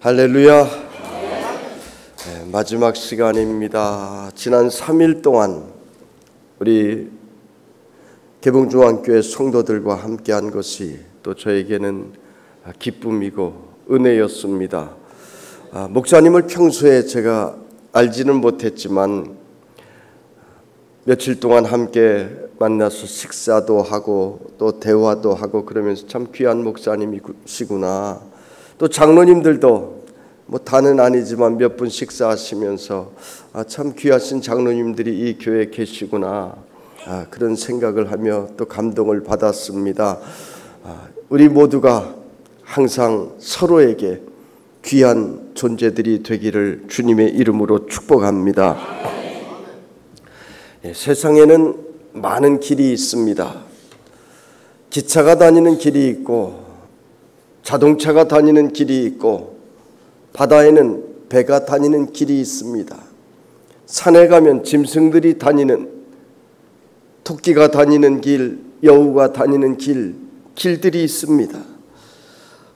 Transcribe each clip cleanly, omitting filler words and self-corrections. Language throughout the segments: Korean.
할렐루야. 네, 마지막 시간입니다. 지난 3일 동안 우리 개봉중앙교회 성도들과 함께한 것이 또 저에게는 기쁨이고 은혜였습니다. 목사님을 평소에 제가 알지는 못했지만 며칠 동안 함께 만나서 식사도 하고 또 대화도 하고 그러면서 참 귀한 목사님이시구나. 또 장로님들도 뭐 다는 아니지만 몇 분 식사하시면서 참 귀하신 장로님들이 이 교회에 계시구나. 그런 생각을 하며 또 감동을 받았습니다. 우리 모두가 항상 서로에게 귀한 존재들이 되기를 주님의 이름으로 축복합니다. 세상에는 많은 길이 있습니다. 기차가 다니는 길이 있고 자동차가 다니는 길이 있고 바다에는 배가 다니는 길이 있습니다. 산에 가면 짐승들이 다니는, 토끼가 다니는 길, 여우가 다니는 길들이 있습니다.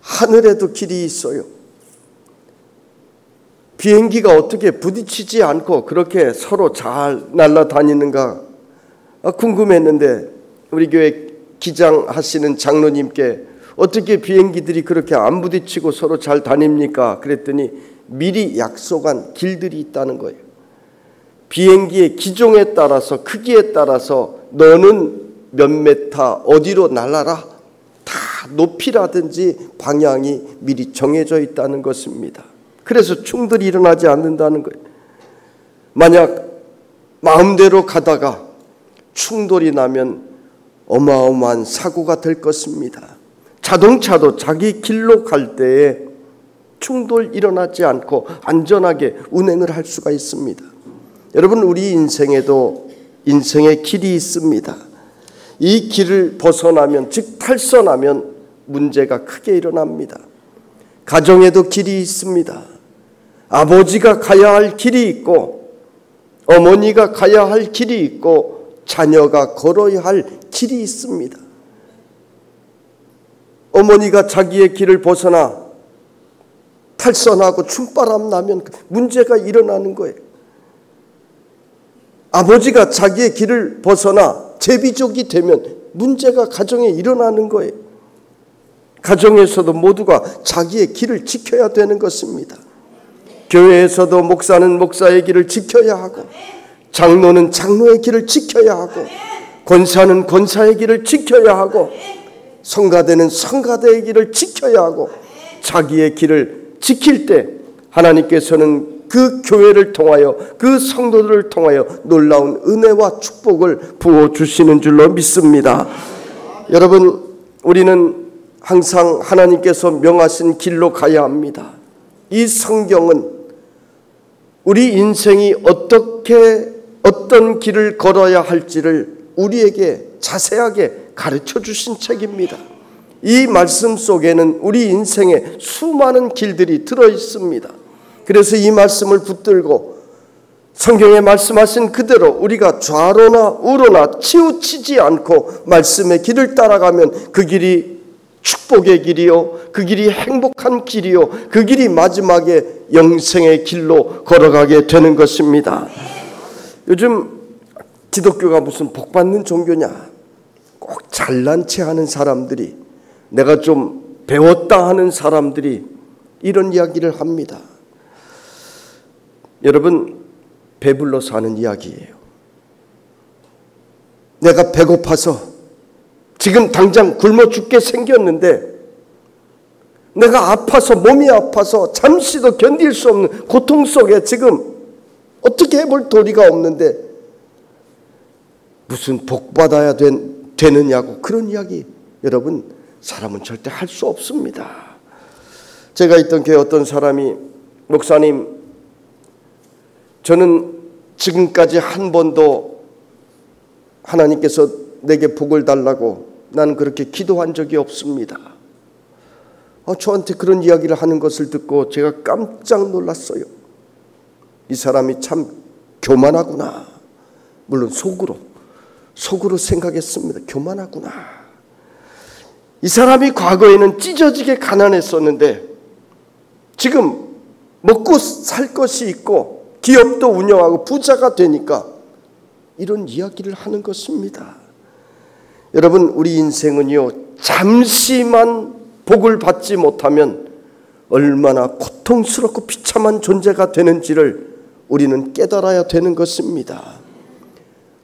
하늘에도 길이 있어요. 비행기가 어떻게 부딪히지 않고 그렇게 서로 잘 날아다니는가 궁금했는데 우리 교회 기장하시는 장로님께 어떻게 비행기들이 그렇게 안 부딪히고 서로 잘 다닙니까? 그랬더니 미리 약속한 길들이 있다는 거예요. 비행기의 기종에 따라서 크기에 따라서 너는 몇 메타 어디로 날아라, 다 높이라든지 방향이 미리 정해져 있다는 것입니다. 그래서 충돌이 일어나지 않는다는 거예요. 만약 마음대로 가다가 충돌이 나면 어마어마한 사고가 될 것입니다. 자동차도 자기 길로 갈 때에 충돌 일어나지 않고 안전하게 운행을 할 수가 있습니다. 여러분, 우리 인생에도 인생의 길이 있습니다. 이 길을 벗어나면, 즉 탈선하면 문제가 크게 일어납니다. 가정에도 길이 있습니다. 아버지가 가야 할 길이 있고 어머니가 가야 할 길이 있고 자녀가 걸어야 할 길이 있습니다. 어머니가 자기의 길을 벗어나 탈선하고 충바람 나면 문제가 일어나는 거예요. 아버지가 자기의 길을 벗어나 제비족이 되면 문제가 가정에 일어나는 거예요. 가정에서도 모두가 자기의 길을 지켜야 되는 것입니다. 교회에서도 목사는 목사의 길을 지켜야 하고 장로는 장로의 길을 지켜야 하고 권사는 권사의 길을 지켜야 하고 성가대는 성가대의 길을 지켜야 하고 자기의 길을 지킬 때 하나님께서는 그 교회를 통하여 그 성도들을 통하여 놀라운 은혜와 축복을 부어주시는 줄로 믿습니다. 여러분, 우리는 항상 하나님께서 명하신 길로 가야 합니다. 이 성경은 우리 인생이 어떤 길을 걸어야 할지를 우리에게 자세하게 가르쳐 주신 책입니다. 이 말씀 속에는 우리 인생에 수많은 길들이 들어 있습니다. 그래서 이 말씀을 붙들고 성경에 말씀하신 그대로 우리가 좌로나 우로나 치우치지 않고 말씀의 길을 따라가면 그 길이 축복의 길이요, 그 길이 행복한 길이요, 그 길이 마지막에 영생의 길로 걸어가게 되는 것입니다. 요즘 기독교가 무슨 복받는 종교냐, 꼭 잘난 체 하는 사람들이, 내가 좀 배웠다 하는 사람들이 이런 이야기를 합니다. 여러분, 배불러서 하는 이야기예요. 내가 배고파서 지금 당장 굶어 죽게 생겼는데 내가 아파서, 몸이 아파서 잠시도 견딜 수 없는 고통 속에 지금 어떻게 해볼 도리가 없는데 무슨 복받아야 되느냐고, 그런 이야기 여러분, 사람은 절대 할 수 없습니다. 제가 있던 교회 어떤 사람이, 목사님, 저는 지금까지 한 번도 하나님께서 내게 복을 달라고 나는 그렇게 기도한 적이 없습니다. 저한테 그런 이야기를 하는 것을 듣고 제가 깜짝 놀랐어요. 이 사람이 참 교만하구나. 물론 속으로 생각했습니다. 교만하구나. 이 사람이 과거에는 찢어지게 가난했었는데 지금 먹고 살 것이 있고 기업도 운영하고 부자가 되니까 이런 이야기를 하는 것입니다. 여러분, 우리 인생은요, 잠시만 복을 받지 못하면 얼마나 고통스럽고 비참한 존재가 되는지를 우리는 깨달아야 되는 것입니다.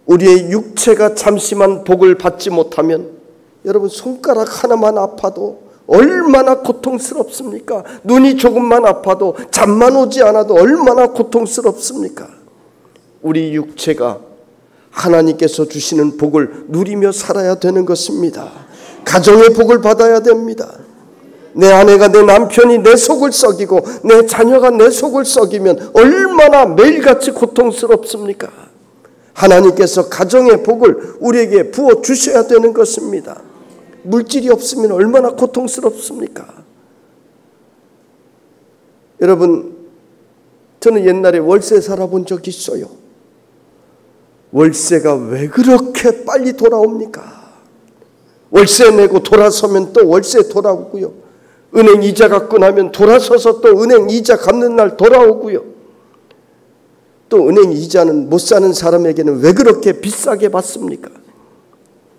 우리의 육체가 잠시만 복을 받지 못하면 여러분, 손가락 하나만 아파도 얼마나 고통스럽습니까? 눈이 조금만 아파도, 잠만 오지 않아도 얼마나 고통스럽습니까? 우리 육체가 하나님께서 주시는 복을 누리며 살아야 되는 것입니다. 가정의 복을 받아야 됩니다. 내 아내가, 내 남편이 내 속을 썩이고 내 자녀가 내 속을 썩이면 얼마나 매일같이 고통스럽습니까? 하나님께서 가정의 복을 우리에게 부어 주셔야 되는 것입니다. 물질이 없으면 얼마나 고통스럽습니까? 여러분, 저는 옛날에 월세 살아본 적이 있어요. 월세가 왜 그렇게 빨리 돌아옵니까? 월세 내고 돌아서면 또 월세 돌아오고요. 은행 이자 갚고 나면 돌아서서 또 은행 이자 갚는 날 돌아오고요. 또 은행 이자는 못 사는 사람에게는 왜 그렇게 비싸게 받습니까?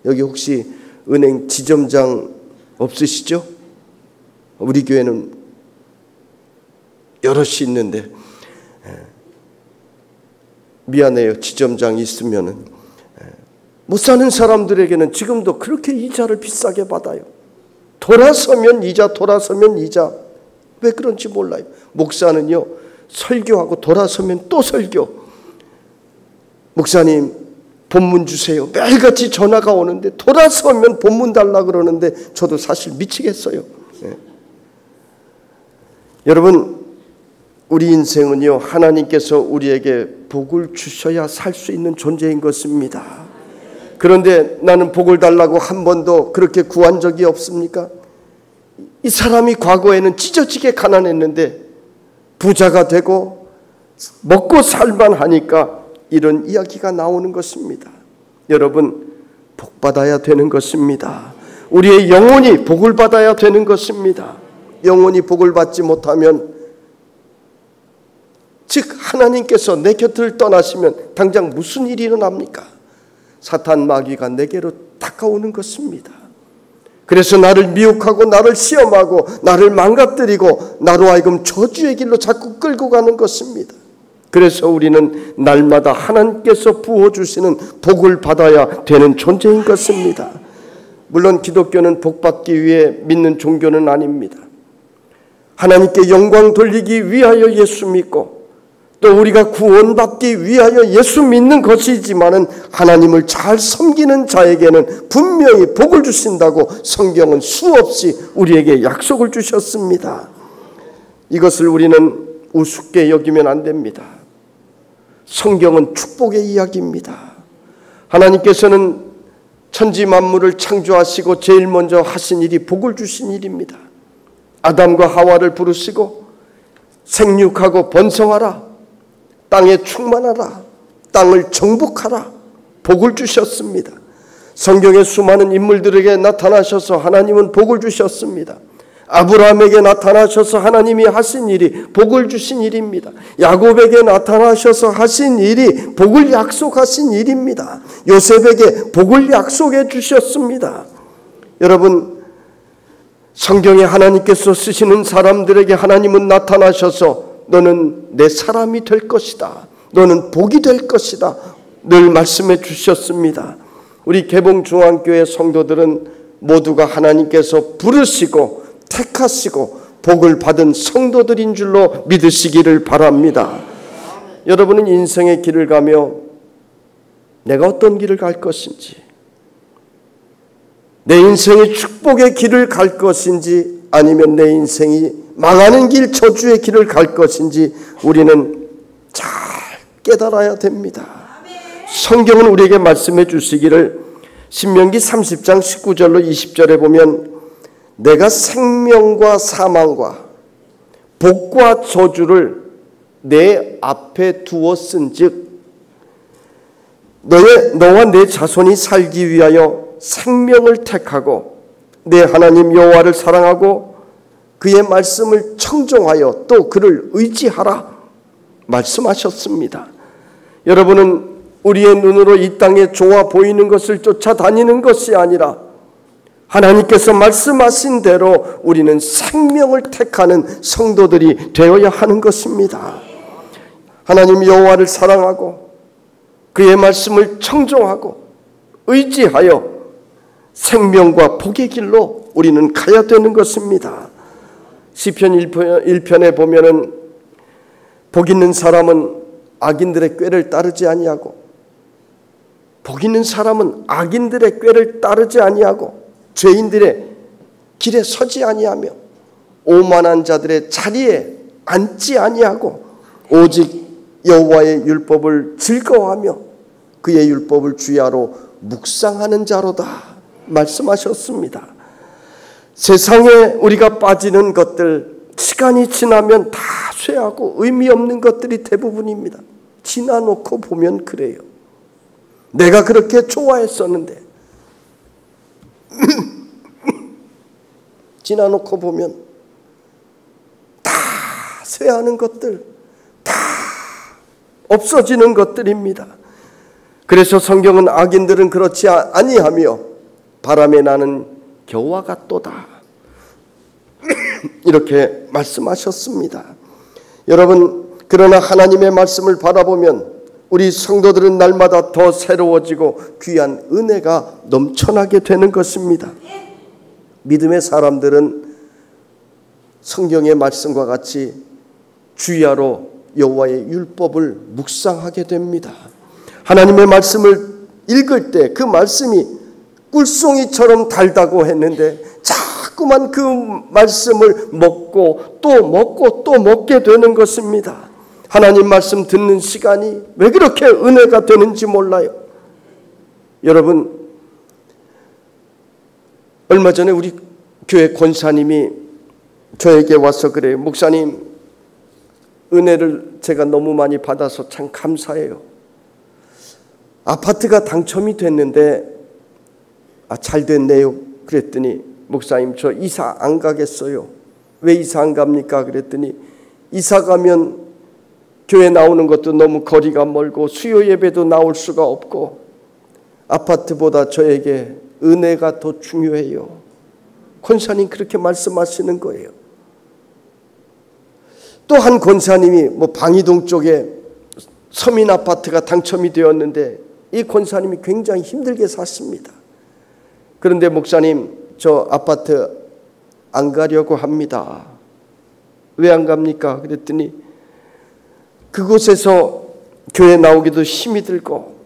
여기 혹시 은행 지점장 없으시죠? 우리 교회는 여럿이 있는데 미안해요. 지점장이 있으면은 못 사는 사람들에게는 지금도 그렇게 이자를 비싸게 받아요. 돌아서면 이자, 돌아서면 이자. 왜 그런지 몰라요. 목사는요, 설교하고 돌아서면 또 설교. 목사님, 본문 주세요. 매일같이 전화가 오는데 돌아서면 본문 달라 그러는데 저도 사실 미치겠어요. 네. 여러분, 우리 인생은요, 하나님께서 우리에게 복을 주셔야 살 수 있는 존재인 것입니다. 그런데 나는 복을 달라고 한 번도 그렇게 구한 적이 없습니까? 이 사람이 과거에는 찢어지게 가난했는데 부자가 되고 먹고 살만 하니까 이런 이야기가 나오는 것입니다. 여러분, 복 받아야 되는 것입니다. 우리의 영혼이 복을 받아야 되는 것입니다. 영혼이 복을 받지 못하면, 즉 하나님께서 내 곁을 떠나시면 당장 무슨 일이 일어납니까? 사탄 마귀가 내게로 다가오는 것입니다. 그래서 나를 미혹하고 나를 시험하고 나를 망가뜨리고 나로 하여금 저주의 길로 자꾸 끌고 가는 것입니다. 그래서 우리는 날마다 하나님께서 부어주시는 복을 받아야 되는 존재인 것입니다. 물론 기독교는 복받기 위해 믿는 종교는 아닙니다. 하나님께 영광 돌리기 위하여 예수 믿고 또 우리가 구원받기 위하여 예수 믿는 것이지만은 하나님을 잘 섬기는 자에게는 분명히 복을 주신다고 성경은 수없이 우리에게 약속을 주셨습니다. 이것을 우리는 우습게 여기면 안 됩니다. 성경은 축복의 이야기입니다. 하나님께서는 천지 만물을 창조하시고 제일 먼저 하신 일이 복을 주신 일입니다. 아담과 하와를 부르시고 생육하고 번성하라, 땅에 충만하라, 땅을 정복하라, 복을 주셨습니다. 성경의 수많은 인물들에게 나타나셔서 하나님은 복을 주셨습니다. 아브라함에게 나타나셔서 하나님이 하신 일이 복을 주신 일입니다. 야곱에게 나타나셔서 하신 일이 복을 약속하신 일입니다. 요셉에게 복을 약속해 주셨습니다. 여러분, 성경에 하나님께서 쓰시는 사람들에게 하나님은 나타나셔서 너는 내 사람이 될 것이다, 너는 복이 될 것이다 늘 말씀해 주셨습니다. 우리 개봉중앙교회 성도들은 모두가 하나님께서 부르시고 택하시고 복을 받은 성도들인 줄로 믿으시기를 바랍니다. 여러분은 인생의 길을 가며 내가 어떤 길을 갈 것인지, 내 인생의 축복의 길을 갈 것인지 아니면 내 인생이 망하는 길, 저주의 길을 갈 것인지 우리는 잘 깨달아야 됩니다. 성경은 우리에게 말씀해 주시기를 신명기 30장 19절로 20절에 보면 내가 생명과 사망과 복과 저주를 내 앞에 두었은즉 너와 내 자손이 살기 위하여 생명을 택하고 내 하나님 여호와를 사랑하고 그의 말씀을 청종하여 또 그를 의지하라 말씀하셨습니다. 여러분은 우리의 눈으로 이 땅에 좋아 보이는 것을 쫓아다니는 것이 아니라 하나님께서 말씀하신 대로 우리는 생명을 택하는 성도들이 되어야 하는 것입니다. 하나님 여호와를 사랑하고 그의 말씀을 청종하고 의지하여 생명과 복의 길로 우리는 가야 되는 것입니다. 시편 1편에 보면은 복 있는 사람은 악인들의 꾀를 따르지 아니하고 복 있는 사람은 악인들의 꾀를 따르지 아니하고 죄인들의 길에 서지 아니하며 오만한 자들의 자리에 앉지 아니하고 오직 여호와의 율법을 즐거워하며 그의 율법을 주야로 묵상하는 자로다 말씀하셨습니다. 세상에 우리가 빠지는 것들 시간이 지나면 다 쇠하고 의미 없는 것들이 대부분입니다. 지나놓고 보면 그래요. 내가 그렇게 좋아했었는데 지나놓고 보면 다 쇠하는 것들, 다 없어지는 것들입니다. 그래서 성경은 악인들은 그렇지 아니하며 바람에 나는 겨와 같도다 이렇게 말씀하셨습니다. 여러분, 그러나 하나님의 말씀을 바라보면 우리 성도들은 날마다 더 새로워지고 귀한 은혜가 넘쳐나게 되는 것입니다. 믿음의 사람들은 성경의 말씀과 같이 주야로 여호와의 율법을 묵상하게 됩니다. 하나님의 말씀을 읽을 때 그 말씀이 꿀송이처럼 달다고 했는데 자꾸만 그 말씀을 먹고 또 먹게 되는 것입니다. 하나님 말씀 듣는 시간이 왜 그렇게 은혜가 되는지 몰라요. 여러분, 얼마 전에 우리 교회 권사님이 저에게 와서 그래요. 목사님, 은혜를 제가 너무 많이 받아서 참 감사해요. 아파트가 당첨이 됐는데 잘 됐네요. 그랬더니 목사님, 저 이사 안 가겠어요. 왜 이사 안 갑니까? 그랬더니 이사 가면 교회 나오는 것도 너무 거리가 멀고 수요 예배도 나올 수가 없고 아파트보다 저에게 은혜가 더 중요해요. 권사님 그렇게 말씀하시는 거예요. 또 한 권사님이 방이동 쪽에 서민 아파트가 당첨이 되었는데 이 권사님이 굉장히 힘들게 샀습니다. 그런데 목사님, 저 아파트 안 가려고 합니다. 왜 안 갑니까? 그랬더니 그곳에서 교회 나오기도 힘이 들고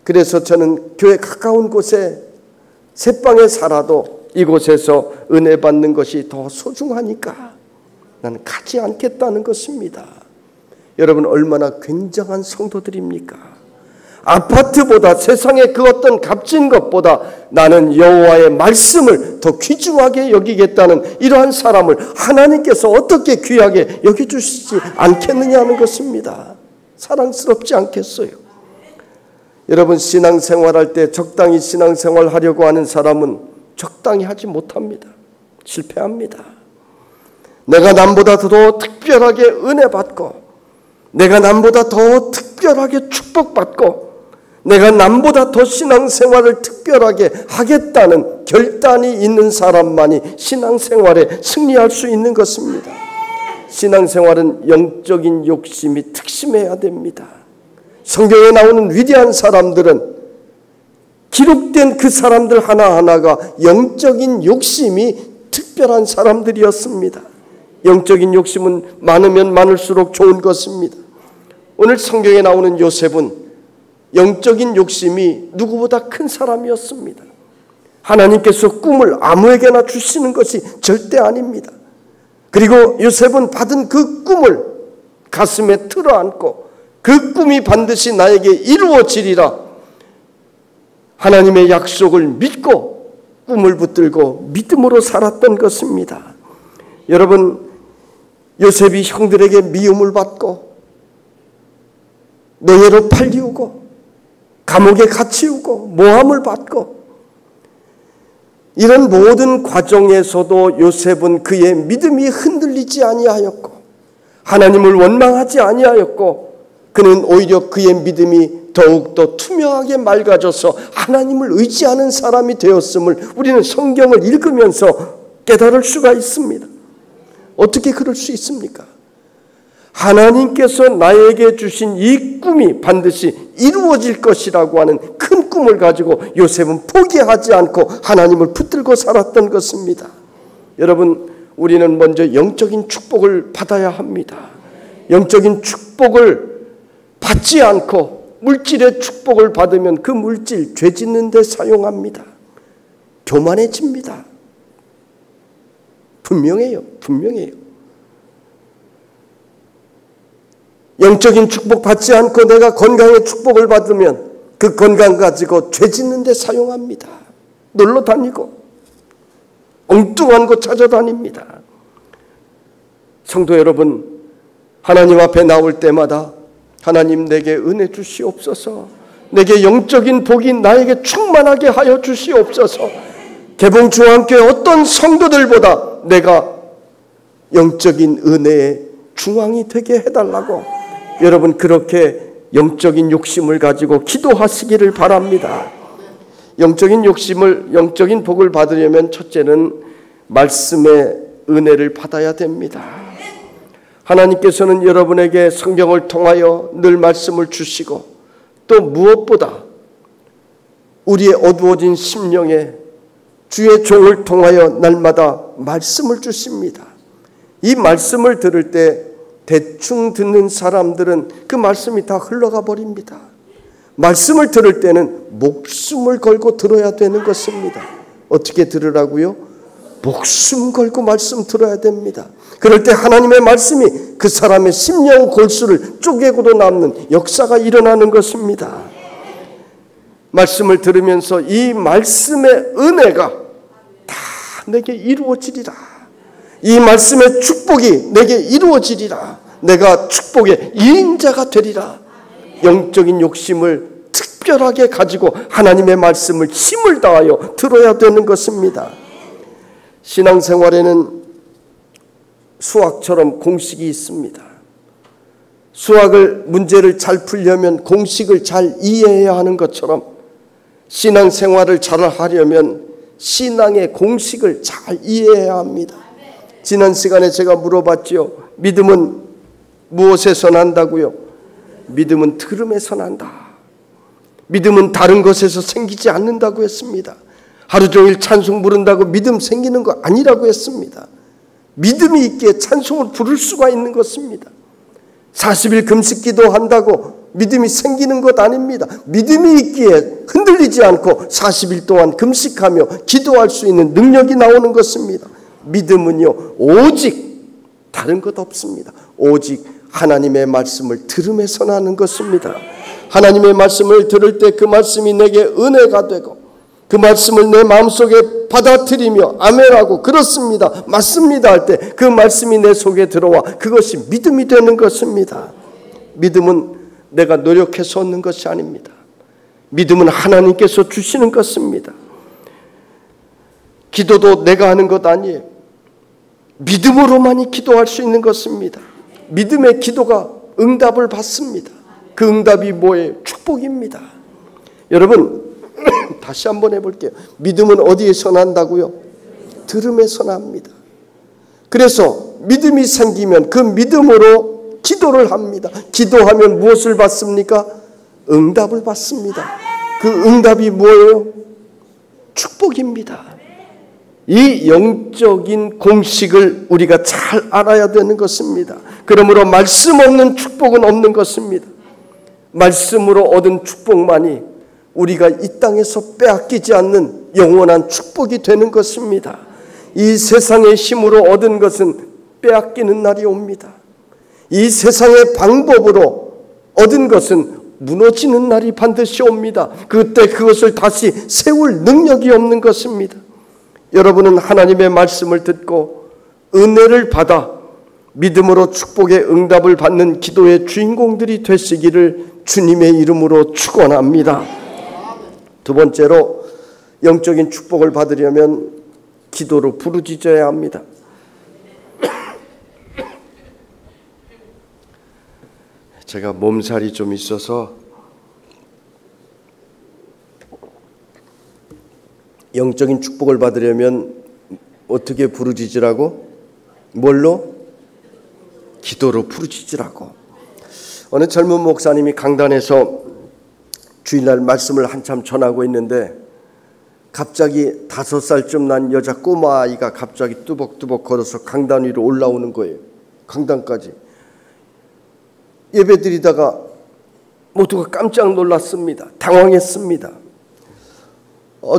그래서 저는 교회 가까운 곳에 새방에 살아도 이곳에서 은혜 받는 것이 더 소중하니까 나는 가지 않겠다는 것입니다. 여러분, 얼마나 굉장한 성도들입니까? 아파트보다 세상의 그 어떤 값진 것보다 나는 여호와의 말씀을 더 귀중하게 여기겠다는 이러한 사람을 하나님께서 어떻게 귀하게 여겨주시지 않겠느냐는 것입니다. 사랑스럽지 않겠어요? 여러분, 신앙생활할 때 적당히 신앙생활 하려고 하는 사람은 적당히 하지 못합니다. 실패합니다. 내가 남보다 더 특별하게 은혜 받고 내가 남보다 더 특별하게 축복받고 내가 남보다 더 신앙생활을 특별하게 하겠다는 결단이 있는 사람만이 신앙생활에 승리할 수 있는 것입니다. 신앙생활은 영적인 욕심이 특심해야 됩니다. 성경에 나오는 위대한 사람들은 기록된 그 사람들 하나하나가 영적인 욕심이 특별한 사람들이었습니다. 영적인 욕심은 많으면 많을수록 좋은 것입니다. 오늘 성경에 나오는 요셉은 영적인 욕심이 누구보다 큰 사람이었습니다. 하나님께서 꿈을 아무에게나 주시는 것이 절대 아닙니다. 그리고 요셉은 받은 그 꿈을 가슴에 틀어안고 그 꿈이 반드시 나에게 이루어지리라 하나님의 약속을 믿고 꿈을 붙들고 믿음으로 살았던 것입니다. 여러분, 요셉이 형들에게 미움을 받고 노예로 팔리우고 감옥에 갇히우고 모함을 받고 이런 모든 과정에서도 요셉은 그의 믿음이 흔들리지 아니하였고 하나님을 원망하지 아니하였고 그는 오히려 그의 믿음이 더욱더 투명하게 맑아져서 하나님을 의지하는 사람이 되었음을 우리는 성경을 읽으면서 깨달을 수가 있습니다. 어떻게 그럴 수 있습니까? 하나님께서 나에게 주신 이 꿈이 반드시 이루어질 것이라고 하는 큰 꿈을 가지고 요셉은 포기하지 않고 하나님을 붙들고 살았던 것입니다. 여러분, 우리는 먼저 영적인 축복을 받아야 합니다. 영적인 축복을 받지 않고 물질의 축복을 받으면 그 물질 죄 짓는 데 사용합니다. 교만해집니다. 분명해요. 영적인 축복 받지 않고 내가 건강의 축복을 받으면 그 건강 가지고 죄 짓는 데 사용합니다. 놀러 다니고 엉뚱한 곳 찾아다닙니다. 성도 여러분, 하나님 앞에 나올 때마다 하나님 내게 은혜 주시옵소서, 내게 영적인 복이 나에게 충만하게 하여 주시옵소서, 개봉중앙교회 어떤 성도들보다 내가 영적인 은혜의 중앙이 되게 해달라고 여러분 그렇게 영적인 욕심을 가지고 기도하시기를 바랍니다. 영적인 복을 받으려면 첫째는 말씀의 은혜를 받아야 됩니다. 하나님께서는 여러분에게 성경을 통하여 늘 말씀을 주시고 또 무엇보다 우리의 어두워진 심령에 주의 종을 통하여 날마다 말씀을 주십니다. 이 말씀을 들을 때 대충 듣는 사람들은 그 말씀이 다 흘러가 버립니다. 말씀을 들을 때는 목숨을 걸고 들어야 되는 것입니다. 어떻게 들으라고요? 목숨 걸고 말씀 들어야 됩니다. 그럴 때 하나님의 말씀이 그 사람의 심령 골수를 쪼개고도 남는 역사가 일어나는 것입니다. 말씀을 들으면서 이 말씀의 은혜가 다 내게 이루어지리라. 이 말씀의 축복이 내게 이루어지리라. 내가 축복의 이인자가 되리라. 영적인 욕심을 특별하게 가지고 하나님의 말씀을 힘을 다하여 들어야 되는 것입니다. 신앙생활에는 수학처럼 공식이 있습니다. 문제를 잘 풀려면 공식을 잘 이해해야 하는 것처럼 신앙생활을 잘 하려면 신앙의 공식을 잘 이해해야 합니다. 지난 시간에 제가 물어봤죠. 믿음은 무엇에서 난다고요? 믿음은 들음에서 난다. 믿음은 다른 것에서 생기지 않는다고 했습니다. 하루 종일 찬송 부른다고 믿음 생기는 거 아니라고 했습니다. 믿음이 있기에 찬송을 부를 수가 있는 것입니다. 40일 금식 기도한다고 믿음이 생기는 것 아닙니다. 믿음이 있기에 흔들리지 않고 40일 동안 금식하며 기도할 수 있는 능력이 나오는 것입니다. 믿음은요, 오직 다른 것 없습니다. 오직 하나님의 말씀을 들음에서 나는 것입니다. 하나님의 말씀을 들을 때 그 말씀이 내게 은혜가 되고 그 말씀을 내 마음속에 받아들이며 아멘하고 그렇습니다, 맞습니다 할 때 그 말씀이 내 속에 들어와 그것이 믿음이 되는 것입니다. 믿음은 내가 노력해서 얻는 것이 아닙니다. 믿음은 하나님께서 주시는 것입니다. 기도도 내가 하는 것 아니에요. 믿음으로만이 기도할 수 있는 것입니다. 믿음의 기도가 응답을 받습니다. 그 응답이 뭐예요? 축복입니다. 여러분 다시 한번 해볼게요. 믿음은 어디에서 난다고요? 들음에서 납니다. 그래서 믿음이 생기면 그 믿음으로 기도를 합니다. 기도하면 무엇을 받습니까? 응답을 받습니다. 그 응답이 뭐예요? 축복입니다. 이 영적인 공식을 우리가 잘 알아야 되는 것입니다. 그러므로 말씀 없는 축복은 없는 것입니다. 말씀으로 얻은 축복만이 우리가 이 땅에서 빼앗기지 않는 영원한 축복이 되는 것입니다. 이 세상의 힘으로 얻은 것은 빼앗기는 날이 옵니다. 이 세상의 방법으로 얻은 것은 무너지는 날이 반드시 옵니다. 그때 그것을 다시 세울 능력이 없는 것입니다. 여러분은 하나님의 말씀을 듣고 은혜를 받아 믿음으로 축복의 응답을 받는 기도의 주인공들이 되시기를 주님의 이름으로 축원합니다. 두 번째로 영적인 축복을 받으려면 기도로 부르짖어야 합니다. 제가 몸살이 좀 있어서 영적인 축복을 받으려면 어떻게 부르짖으라고? 뭘로? 기도로 부르짖으라고. 어느 젊은 목사님이 강단에서 주일날 말씀을 한참 전하고 있는데 갑자기 5살쯤 난 여자 꼬마아이가 갑자기 뚜벅뚜벅 걸어서 강단 위로 올라오는 거예요. 강단까지. 예배드리다가 모두가 깜짝 놀랐습니다. 당황했습니다.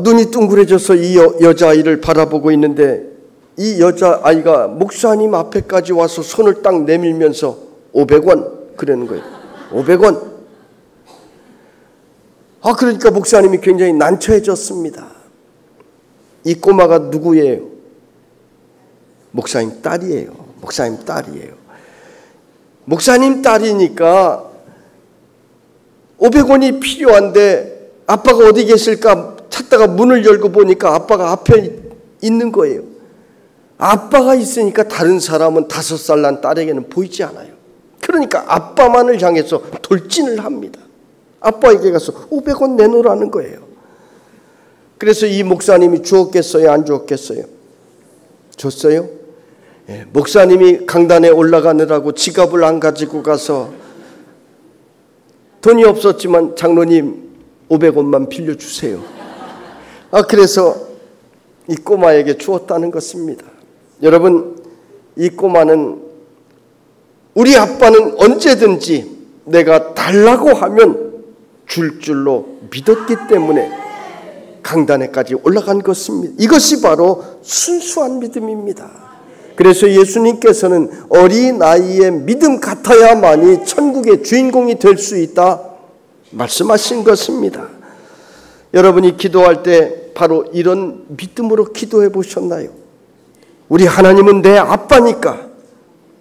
눈이 둥그레져서 이 여자아이를 바라보고 있는데 이 여자아이가 목사님 앞에까지 와서 손을 딱 내밀면서 500원 그러는 거예요. 500원. 그러니까 목사님이 굉장히 난처해졌습니다. 이 꼬마가 누구예요? 목사님 딸이에요. 목사님 딸이에요. 목사님 딸이니까 500원이 필요한데 아빠가 어디 계실까 찾다가 문을 열고 보니까 아빠가 앞에 있는 거예요. 아빠가 있으니까 다른 사람은 5살 난 딸에게는 보이지 않아요. 그러니까 아빠만을 향해서 돌진을 합니다. 아빠에게 가서 500원 내놓으라는 거예요. 그래서 이 목사님이 주었겠어요? 안 주었겠어요? 줬어요? 예, 목사님이 강단에 올라가느라고 지갑을 안 가지고 가서 돈이 없었지만 장로님 500원만 빌려주세요. 그래서 이 꼬마에게 주었다는 것입니다. 여러분, 이 꼬마는 우리 아빠는 언제든지 내가 달라고 하면 줄 줄로 믿었기 때문에 강단에까지 올라간 것입니다. 이것이 바로 순수한 믿음입니다. 그래서 예수님께서는 어린아이의 믿음 같아야만이 천국의 주인공이 될 수 있다 말씀하신 것입니다. 여러분이 기도할 때 바로 이런 믿음으로 기도해 보셨나요? 우리 하나님은 내 아빠니까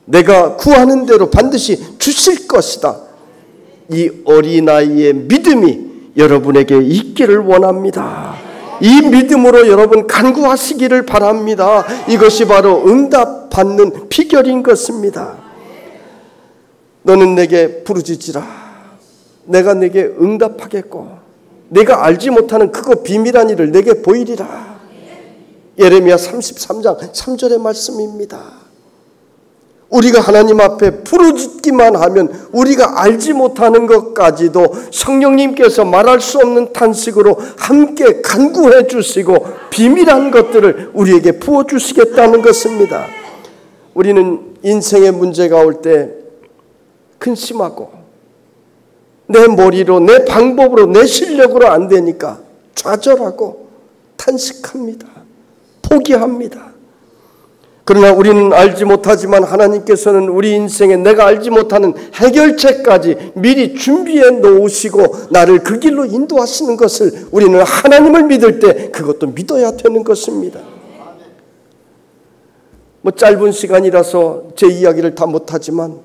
내가 구하는 대로 반드시 주실 것이다. 이 어린아이의 믿음이 여러분에게 있기를 원합니다. 이 믿음으로 여러분 간구하시기를 바랍니다. 이것이 바로 응답받는 비결인 것입니다. 너는 내게 부르짖으라. 내가 내게 응답하겠고 내가 알지 못하는 크고 비밀한 일을 내게 보이리라. 예레미야 33장 3절의 말씀입니다. 우리가 하나님 앞에 부르짖기만 하면 우리가 알지 못하는 것까지도 성령님께서 말할 수 없는 탄식으로 함께 간구해 주시고 비밀한 것들을 우리에게 부어주시겠다는 것입니다. 우리는 인생의 문제가 올 때 근심하고 내 머리로 내 방법으로 내 실력으로 안 되니까 좌절하고 탄식합니다. 포기합니다. 그러나 우리는 알지 못하지만 하나님께서는 우리 인생에 내가 알지 못하는 해결책까지 미리 준비해 놓으시고 나를 그 길로 인도하시는 것을 우리는 하나님을 믿을 때 그것도 믿어야 되는 것입니다. 짧은 시간이라서 제 이야기를 다 못하지만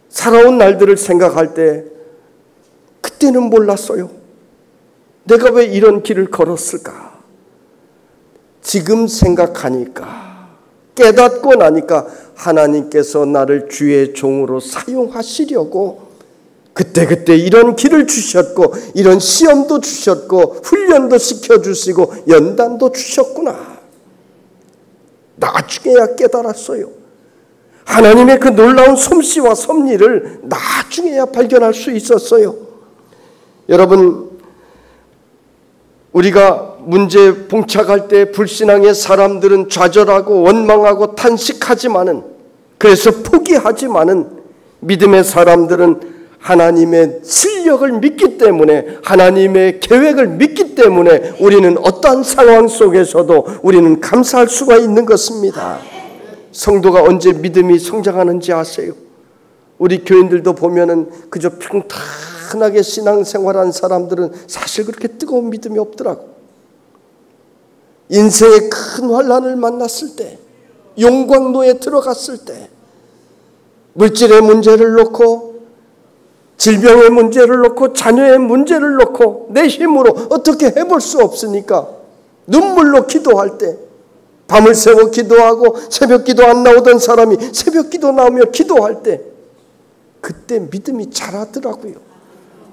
살아온 날들을 생각할 때 그때는 몰랐어요. 내가 왜 이런 길을 걸었을까? 지금 생각하니까 깨닫고 나니까 하나님께서 나를 주의 종으로 사용하시려고 그때그때 이런 길을 주셨고 이런 시험도 주셨고 훈련도 시켜주시고 연단도 주셨구나. 나중에야 깨달았어요. 하나님의 그 놀라운 솜씨와 섭리를 나중에야 발견할 수 있었어요. 여러분, 우리가 문제에 봉착할 때 불신앙의 사람들은 좌절하고 원망하고 탄식하지만은 그래서 포기하지만은 믿음의 사람들은 하나님의 실력을 믿기 때문에 하나님의 계획을 믿기 때문에 우리는 어떠한 상황 속에서도 우리는 감사할 수가 있는 것입니다. 성도가 언제 믿음이 성장하는지 아세요? 우리 교인들도 보면은 그저 평탄하게 신앙생활한 사람들은 사실 그렇게 뜨거운 믿음이 없더라고. 인생의 큰 환난을 만났을 때, 용광로에 들어갔을 때, 물질의 문제를 놓고 질병의 문제를 놓고 자녀의 문제를 놓고 내 힘으로 어떻게 해볼 수 없으니까 눈물로 기도할 때, 밤을 새워 기도하고 새벽 기도 안 나오던 사람이 새벽 기도 나오며 기도할 때 그때 믿음이 자라더라고요.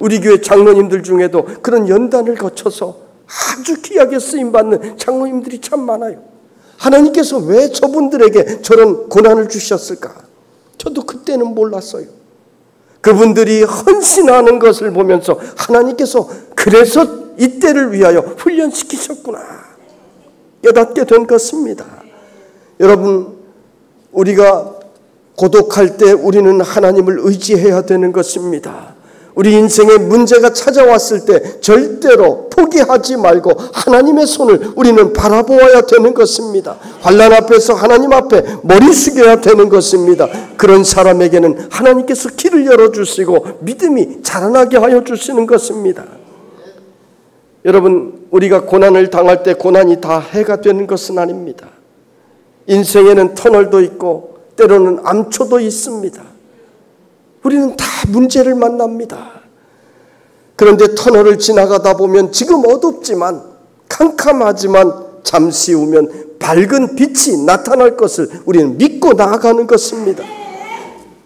우리 교회 장로님들 중에도 그런 연단을 거쳐서 아주 귀하게 쓰임받는 장로님들이 참 많아요. 하나님께서 왜 저분들에게 저런 고난을 주셨을까? 저도 그때는 몰랐어요. 그분들이 헌신하는 것을 보면서 하나님께서 그래서 이때를 위하여 훈련시키셨구나 깨닫게 된 것입니다. 여러분, 우리가 고독할 때 우리는 하나님을 의지해야 되는 것입니다. 우리 인생에 문제가 찾아왔을 때 절대로 포기하지 말고 하나님의 손을 우리는 바라보아야 되는 것입니다. 환난 앞에서 하나님 앞에 머리 숙여야 되는 것입니다. 그런 사람에게는 하나님께서 길을 열어주시고 믿음이 자라나게 하여 주시는 것입니다. 여러분, 우리가 고난을 당할 때 고난이 다 해가 되는 것은 아닙니다. 인생에는 터널도 있고 때로는 암초도 있습니다. 우리는 다 문제를 만납니다. 그런데 터널을 지나가다 보면 지금 어둡지만 캄캄하지만 잠시 후면 밝은 빛이 나타날 것을 우리는 믿고 나아가는 것입니다.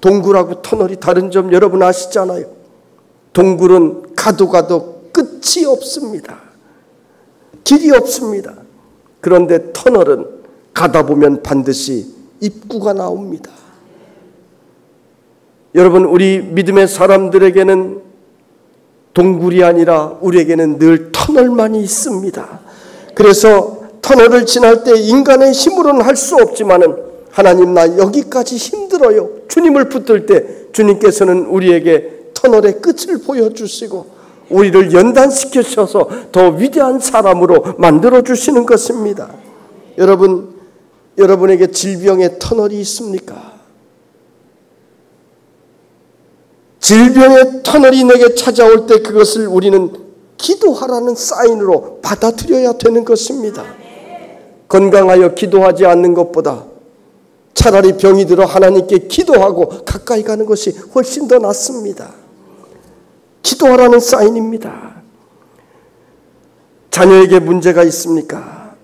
동굴하고 터널이 다른 점 여러분 아시잖아요. 동굴은 가도 끝이 없습니다. 길이 없습니다. 그런데 터널은 가다 보면 반드시 입구가 나옵니다. 여러분, 우리 믿음의 사람들에게는 동굴이 아니라 우리에게는 늘 터널만이 있습니다. 그래서 터널을 지날 때 인간의 힘으로는 할 수 없지만은 하나님 나 여기까지 힘들어요. 주님을 붙들 때 주님께서는 우리에게 터널의 끝을 보여주시고 우리를 연단시키셔서 더 위대한 사람으로 만들어주시는 것입니다. 여러분, 여러분에게 질병의 터널이 있습니까? 질병의 터널이 내게 찾아올 때 그것을 우리는 기도하라는 사인으로 받아들여야 되는 것입니다. 건강하여 기도하지 않는 것보다 차라리 병이 들어 하나님께 기도하고 가까이 가는 것이 훨씬 더 낫습니다. 기도하라는 사인입니다. 자녀에게 문제가 있습니까?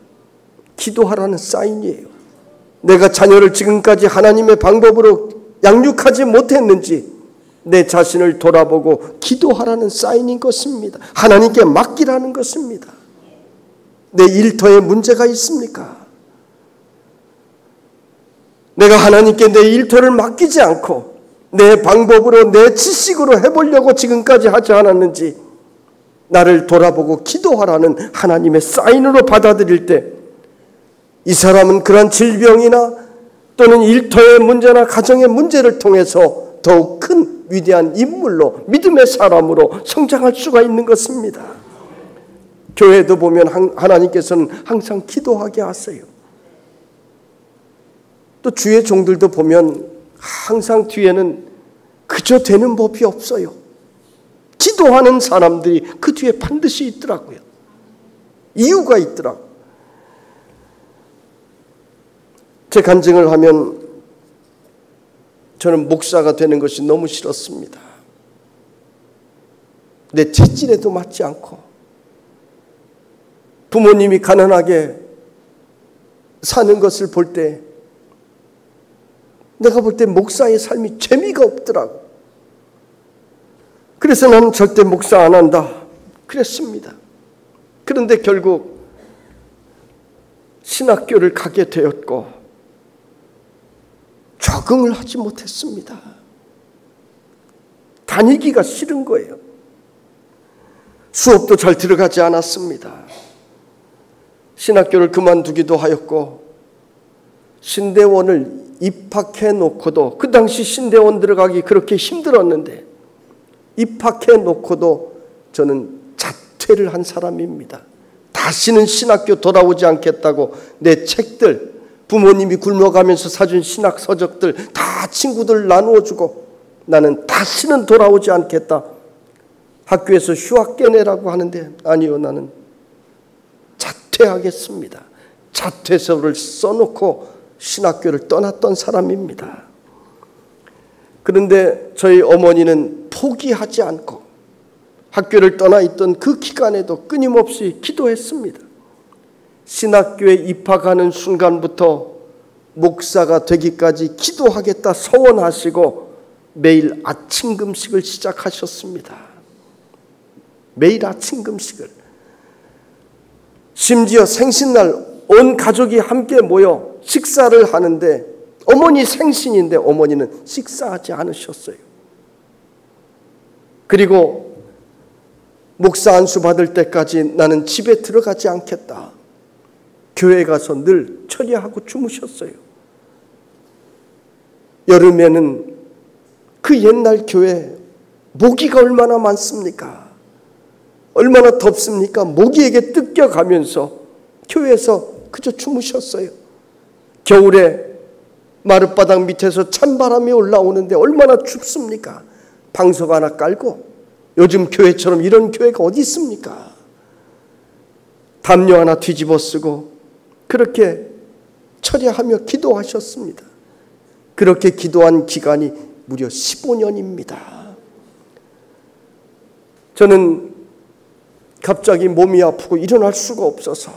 기도하라는 사인이에요. 내가 자녀를 지금까지 하나님의 방법으로 양육하지 못했는지 내 자신을 돌아보고 기도하라는 사인인 것입니다. 하나님께 맡기라는 것입니다. 내 일터에 문제가 있습니까? 내가 하나님께 내 일터를 맡기지 않고 내 방법으로 내 지식으로 해보려고 지금까지 하지 않았는지 나를 돌아보고 기도하라는 하나님의 사인으로 받아들일 때 이 사람은 그런 질병이나 또는 일터의 문제나 가정의 문제를 통해서 더욱 큰 위대한 인물로 믿음의 사람으로 성장할 수가 있는 것입니다. 교회도 보면 하나님께서는 항상 기도하게 하세요. 또 주의 종들도 보면 항상 뒤에는 그저 되는 법이 없어요. 기도하는 사람들이 그 뒤에 반드시 있더라고요. 이유가 있더라고요. 제 간증을 하면 저는 목사가 되는 것이 너무 싫었습니다. 내 체질에도 맞지 않고 부모님이 가난하게 사는 것을 볼 때 내가 볼 때 목사의 삶이 재미가 없더라고. 그래서 나는 절대 목사 안 한다 그랬습니다. 그런데 결국 신학교를 가게 되었고 적응을 하지 못했습니다. 다니기가 싫은 거예요. 수업도 잘 들어가지 않았습니다. 신학교를 그만두기도 하였고 신대원을 입학해 놓고도 그 당시 신대원 들어가기 그렇게 힘들었는데 입학해 놓고도 저는 자퇴를 한 사람입니다. 다시는 신학교 돌아오지 않겠다고 내 책들 부모님이 굶어가면서 사준 신학 서적들 다 친구들 나누어주고 나는 다시는 돌아오지 않겠다. 학교에서 휴학 깨내라고 하는데 아니요, 나는 자퇴하겠습니다. 자퇴서를 써놓고 신학교를 떠났던 사람입니다. 그런데 저희 어머니는 포기하지 않고 학교를 떠나 있던 그 기간에도 끊임없이 기도했습니다. 신학교에 입학하는 순간부터 목사가 되기까지 기도하겠다 서원하시고 매일 아침 금식을 시작하셨습니다. 매일 아침 금식을. 심지어 생신날 온 가족이 함께 모여 식사를 하는데 어머니 생신인데 어머니는 식사하지 않으셨어요. 그리고 목사 안수 받을 때까지 나는 집에 들어가지 않겠다. 교회 가서 늘 처리하고 주무셨어요. 여름에는 그 옛날 교회 모기가 얼마나 많습니까? 얼마나 덥습니까? 모기에게 뜯겨가면서 교회에서 그저 주무셨어요. 겨울에 마룻바닥 밑에서 찬바람이 올라오는데 얼마나 춥습니까? 방석 하나 깔고, 요즘 교회처럼 이런 교회가 어디 있습니까? 담요 하나 뒤집어 쓰고 그렇게 처리하며 기도하셨습니다. 그렇게 기도한 기간이 무려 15년입니다. 저는 갑자기 몸이 아프고 일어날 수가 없어서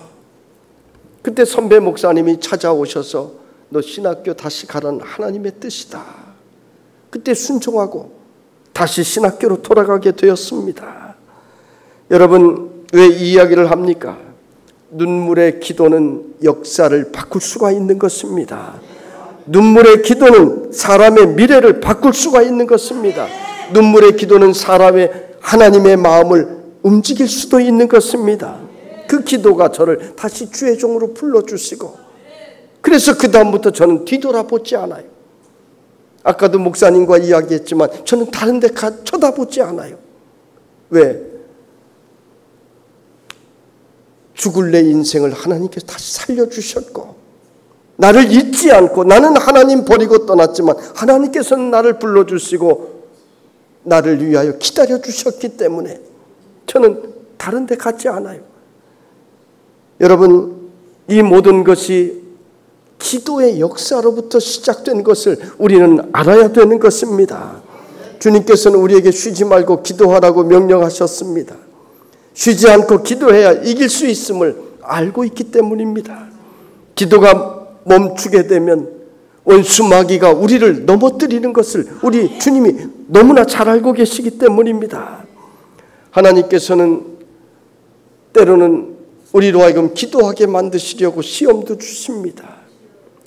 그때 선배 목사님이 찾아오셔서 너 신학교 다시 가라는 하나님의 뜻이다. 그때 순종하고 다시 신학교로 돌아가게 되었습니다. 여러분, 왜 이 이야기를 합니까? 눈물의 기도는 역사를 바꿀 수가 있는 것입니다. 눈물의 기도는 사람의 미래를 바꿀 수가 있는 것입니다. 눈물의 기도는 사람의 하나님의 마음을 움직일 수도 있는 것입니다. 그 기도가 저를 다시 주의 종으로 불러주시고, 그래서 그 다음부터 저는 뒤돌아보지 않아요. 아까도 목사님과 이야기했지만 저는 다른 데 쳐다보지 않아요. 왜? 죽을 내 인생을 하나님께서 다시 살려주셨고, 나를 잊지 않고, 나는 하나님 버리고 떠났지만 하나님께서는 나를 불러주시고 나를 위하여 기다려주셨기 때문에 저는 다른 데 가지 않아요. 여러분, 이 모든 것이 기도의 역사로부터 시작된 것을 우리는 알아야 되는 것입니다. 주님께서는 우리에게 쉬지 말고 기도하라고 명령하셨습니다. 쉬지 않고 기도해야 이길 수 있음을 알고 있기 때문입니다. 기도가 멈추게 되면 원수 마귀가 우리를 넘어뜨리는 것을 우리 주님이 너무나 잘 알고 계시기 때문입니다. 하나님께서는 때로는 우리로 하여금 기도하게 만드시려고 시험도 주십니다.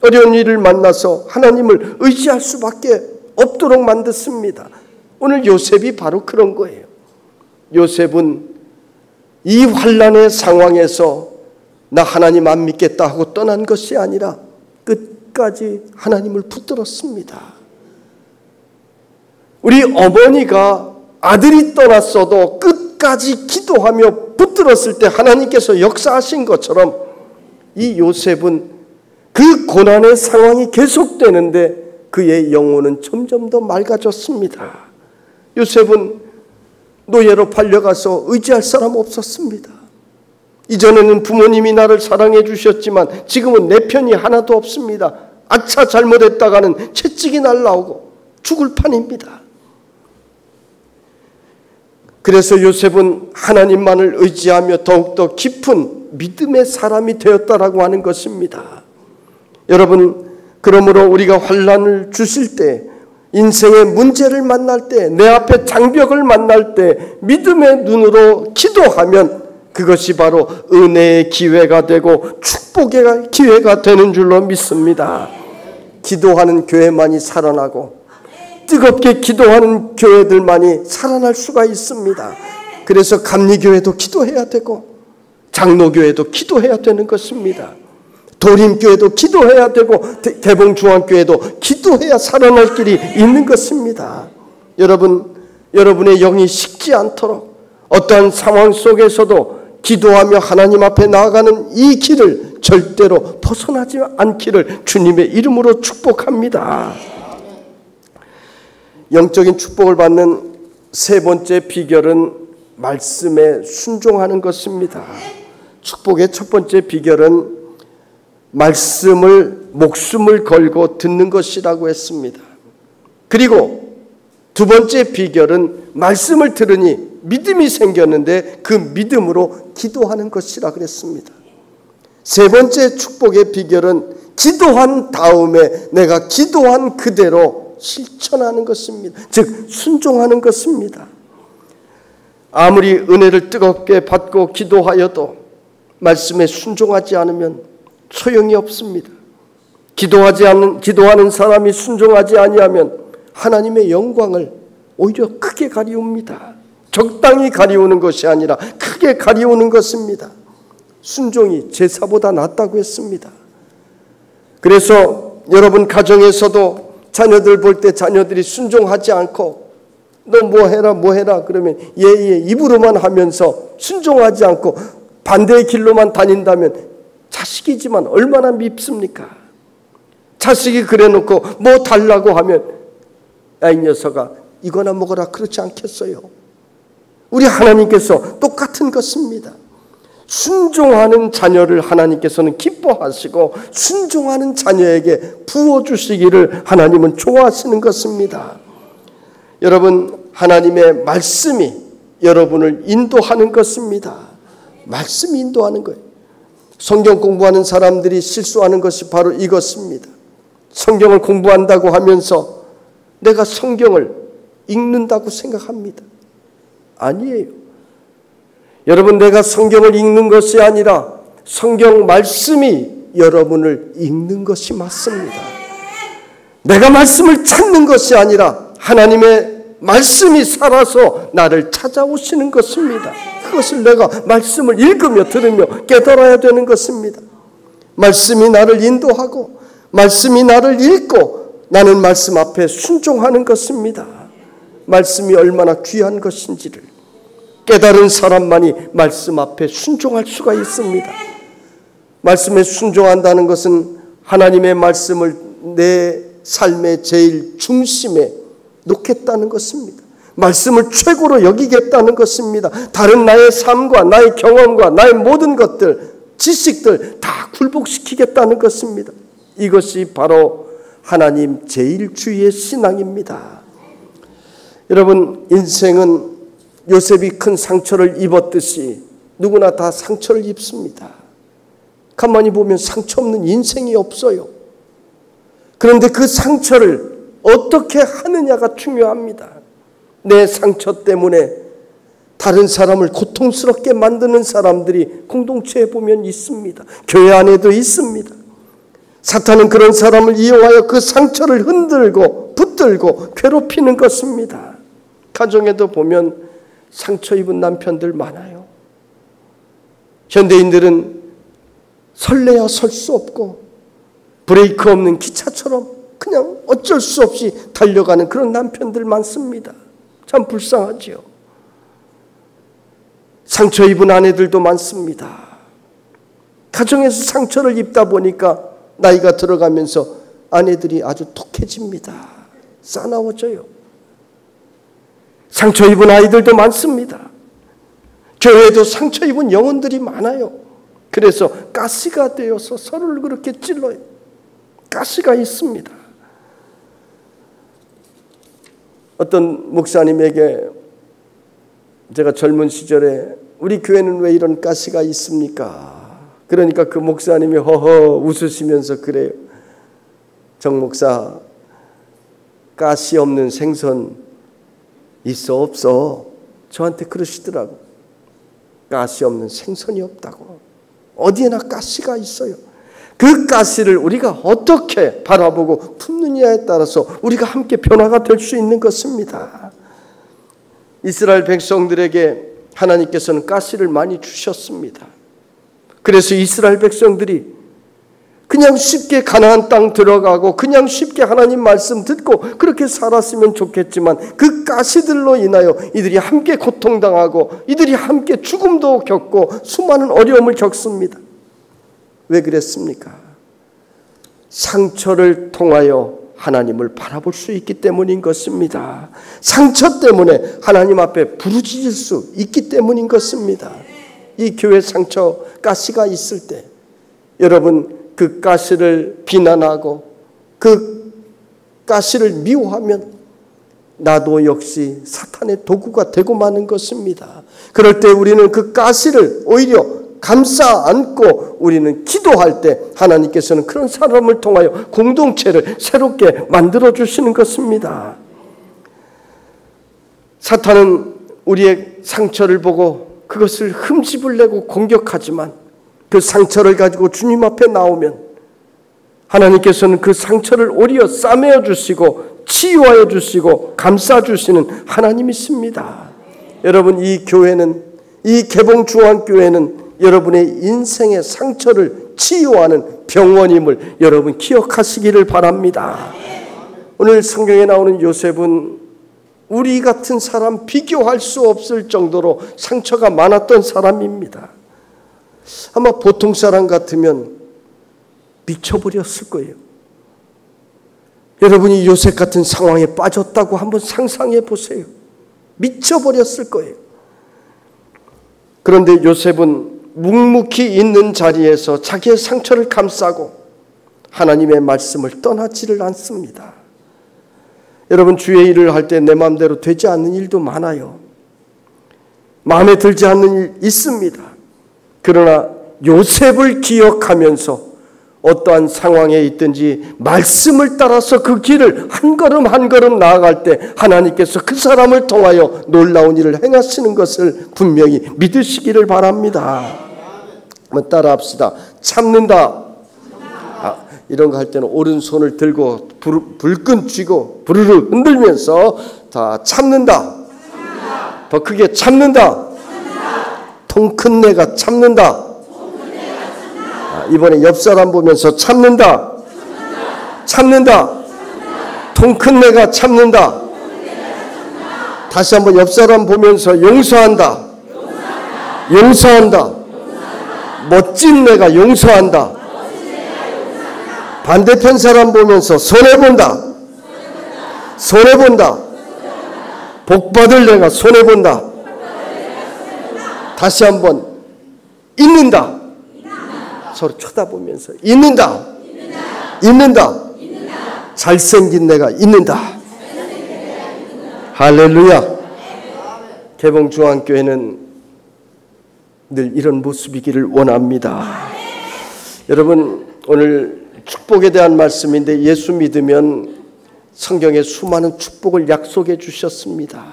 어려운 일을 만나서 하나님을 의지할 수밖에 없도록 만드십니다. 오늘 요셉이 바로 그런 거예요. 요셉은 이 환난의 상황에서 나 하나님 안 믿겠다 하고 떠난 것이 아니라 끝까지 하나님을 붙들었습니다. 우리 어머니가 아들이 떠났어도 끝까지 기도하며 붙들었을 때 하나님께서 역사하신 것처럼 이 요셉은 그 고난의 상황이 계속되는데 그의 영혼은 점점 더 맑아졌습니다. 요셉은 노예로 팔려가서 의지할 사람 없었습니다. 이전에는 부모님이 나를 사랑해 주셨지만 지금은 내 편이 하나도 없습니다. 아차 잘못했다가는 채찍이 날라오고 죽을 판입니다. 그래서 요셉은 하나님만을 의지하며 더욱더 깊은 믿음의 사람이 되었다라고 하는 것입니다. 여러분, 그러므로 우리가 환난을 주실 때, 인생의 문제를 만날 때, 내 앞에 장벽을 만날 때 믿음의 눈으로 기도하면 그것이 바로 은혜의 기회가 되고 축복의 기회가 되는 줄로 믿습니다. 기도하는 교회만이 살아나고 뜨겁게 기도하는 교회들만이 살아날 수가 있습니다. 그래서 감리교회도 기도해야 되고 장로교회도 기도해야 되는 것입니다. 도림교회도 기도해야 되고 개봉중앙교회도 기도해야 살아날 길이 있는 것입니다. 여러분, 여러분의 영이 식지 않도록 어떠한 상황 속에서도 기도하며 하나님 앞에 나아가는 이 길을 절대로 벗어나지 않기를 주님의 이름으로 축복합니다. 영적인 축복을 받는 세 번째 비결은 말씀에 순종하는 것입니다. 축복의 첫 번째 비결은 목숨을 걸고 듣는 것이라고 했습니다. 그리고 두 번째 비결은 말씀을 들으니 믿음이 생겼는데 그 믿음으로 기도하는 것이라 그랬습니다. 세 번째 축복의 비결은 기도한 다음에 내가 기도한 그대로 실천하는 것입니다. 즉 순종하는 것입니다. 아무리 은혜를 뜨겁게 받고 기도하여도 말씀에 순종하지 않으면 소용이 없습니다. 기도하는 사람이 순종하지 아니하면 하나님의 영광을 오히려 크게 가리웁니다. 적당히 가리우는 것이 아니라 크게 가리우는 것입니다. 순종이 제사보다 낫다고 했습니다. 그래서 여러분 가정에서도 자녀들 볼 때 자녀들이 순종하지 않고 너 뭐 해라 그러면 예 입으로만 하면서 순종하지 않고 반대의 길로만 다닌다면 자식이지만 얼마나 밉습니까? 자식이 그래놓고 뭐 달라고 하면 야 이 녀석아 이거나 먹어라 그렇지 않겠어요? 우리 하나님께서 똑같은 것입니다. 순종하는 자녀를 하나님께서는 기뻐하시고 순종하는 자녀에게 부어주시기를 하나님은 좋아하시는 것입니다. 여러분 하나님의 말씀이 여러분을 인도하는 것입니다. 말씀이 인도하는 거예요. 성경 공부하는 사람들이 실수하는 것이 바로 이것입니다. 성경을 공부한다고 하면서 내가 성경을 읽는다고 생각합니다. 아니에요. 여러분 내가 성경을 읽는 것이 아니라 성경 말씀이 여러분을 읽는 것이 맞습니다. 내가 말씀을 찾는 것이 아니라 하나님의 말씀이 살아서 나를 찾아오시는 것입니다. 그것을 내가 말씀을 읽으며 들으며 깨달아야 되는 것입니다. 말씀이 나를 인도하고 말씀이 나를 읽고 나는 말씀 앞에 순종하는 것입니다. 말씀이 얼마나 귀한 것인지를 깨달은 사람만이 말씀 앞에 순종할 수가 있습니다. 말씀에 순종한다는 것은 하나님의 말씀을 내 삶의 제일 중심에 놓겠다는 것입니다. 말씀을 최고로 여기겠다는 것입니다. 다른 나의 삶과 나의 경험과 나의 모든 것들, 지식들 다 굴복시키겠다는 것입니다. 이것이 바로 하나님 제일주의의 신앙입니다. 여러분 인생은 요셉이 큰 상처를 입었듯이 누구나 다 상처를 입습니다. 가만히 보면 상처 없는 인생이 없어요. 그런데 그 상처를 어떻게 하느냐가 중요합니다. 내 상처 때문에 다른 사람을 고통스럽게 만드는 사람들이 공동체에 보면 있습니다. 교회 안에도 있습니다. 사탄은 그런 사람을 이용하여 그 상처를 흔들고 붙들고 괴롭히는 것입니다. 가정에도 보면 상처 입은 남편들 많아요. 현대인들은 설레야 설 수 없고 브레이크 없는 기차처럼 그냥 어쩔 수 없이 달려가는 그런 남편들 많습니다. 참 불쌍하지요. 상처 입은 아내들도 많습니다. 가정에서 상처를 입다 보니까 나이가 들어가면서 아내들이 아주 독해집니다. 싸나워져요. 상처 입은 아이들도 많습니다. 교회에도 상처 입은 영혼들이 많아요. 그래서 가시가 되어서 서로를 그렇게 찔러요. 가시가 있습니다. 어떤 목사님에게 제가 젊은 시절에 우리 교회는 왜 이런 가시가 있습니까? 그러니까 그 목사님이 허허 웃으시면서 그래요. 정 목사, 가시 없는 생선 있어 없어? 저한테 그러시더라고. 가시 없는 생선이 없다고. 어디에나 가시가 있어요. 그 가시를 우리가 어떻게 바라보고 품느냐에 따라서 우리가 함께 변화가 될 수 있는 것입니다. 이스라엘 백성들에게 하나님께서는 가시를 많이 주셨습니다. 그래서 이스라엘 백성들이 그냥 쉽게 가나안 땅 들어가고 그냥 쉽게 하나님 말씀 듣고 그렇게 살았으면 좋겠지만 그 가시들로 인하여 이들이 함께 고통당하고 이들이 함께 죽음도 겪고 수많은 어려움을 겪습니다. 왜 그랬습니까? 상처를 통하여 하나님을 바라볼 수 있기 때문인 것입니다. 상처 때문에 하나님 앞에 부르짖을 수 있기 때문인 것입니다. 이 교회 상처 가시가 있을 때 여러분 그 가시를 비난하고 그 가시를 미워하면 나도 역시 사탄의 도구가 되고 마는 것입니다. 그럴 때 우리는 그 가시를 오히려 감싸 안고 우리는 기도할 때 하나님께서는 그런 사람을 통하여 공동체를 새롭게 만들어 주시는 것입니다. 사탄은 우리의 상처를 보고 그것을 흠집을 내고 공격하지만 그 상처를 가지고 주님 앞에 나오면 하나님께서는 그 상처를 오히려 싸매어 주시고 치유하여 주시고 감싸 주시는 하나님이십니다. 여러분, 이 교회는, 이 개봉중앙교회는 여러분의 인생의 상처를 치유하는 병원임을 여러분 기억하시기를 바랍니다. 오늘 성경에 나오는 요셉은 우리 같은 사람 비교할 수 없을 정도로 상처가 많았던 사람입니다. 아마 보통 사람 같으면 미쳐버렸을 거예요. 여러분이 요셉 같은 상황에 빠졌다고 한번 상상해 보세요. 미쳐버렸을 거예요. 그런데 요셉은 묵묵히 있는 자리에서 자기의 상처를 감싸고 하나님의 말씀을 떠나지를 않습니다. 여러분, 주의 일을 할 때 내 마음대로 되지 않는 일도 많아요. 마음에 들지 않는 일 있습니다. 그러나 요셉을 기억하면서 어떠한 상황에 있든지 말씀을 따라서 그 길을 한 걸음 한 걸음 나아갈 때 하나님께서 그 사람을 통하여 놀라운 일을 행하시는 것을 분명히 믿으시기를 바랍니다. 한번 따라합시다. 참는다. 이런 거 할 때는 오른손을 들고 불끈 쥐고 부르르 흔들면서 다 참는다. 더 크게 참는다. 통 큰 내가 참는다. 이번에 옆 사람 보면서 참는다. 참는다. 통 큰 내가 참는다. 다시 한번 옆 사람 보면서 용서한다. 용서한다. 멋진 내가 용서한다. 반대편 사람 보면서 손해본다. 손해본다. 복받을 내가 손해본다. 다시 한번 있는다. 서로 쳐다보면서 있는다. 있는다. 잘생긴 내가 있는다. 할렐루야. 개봉중앙교회는 늘 이런 모습이기를 원합니다. 여러분, 오늘 축복에 대한 말씀인데 예수 믿으면 성경에 수많은 축복을 약속해 주셨습니다.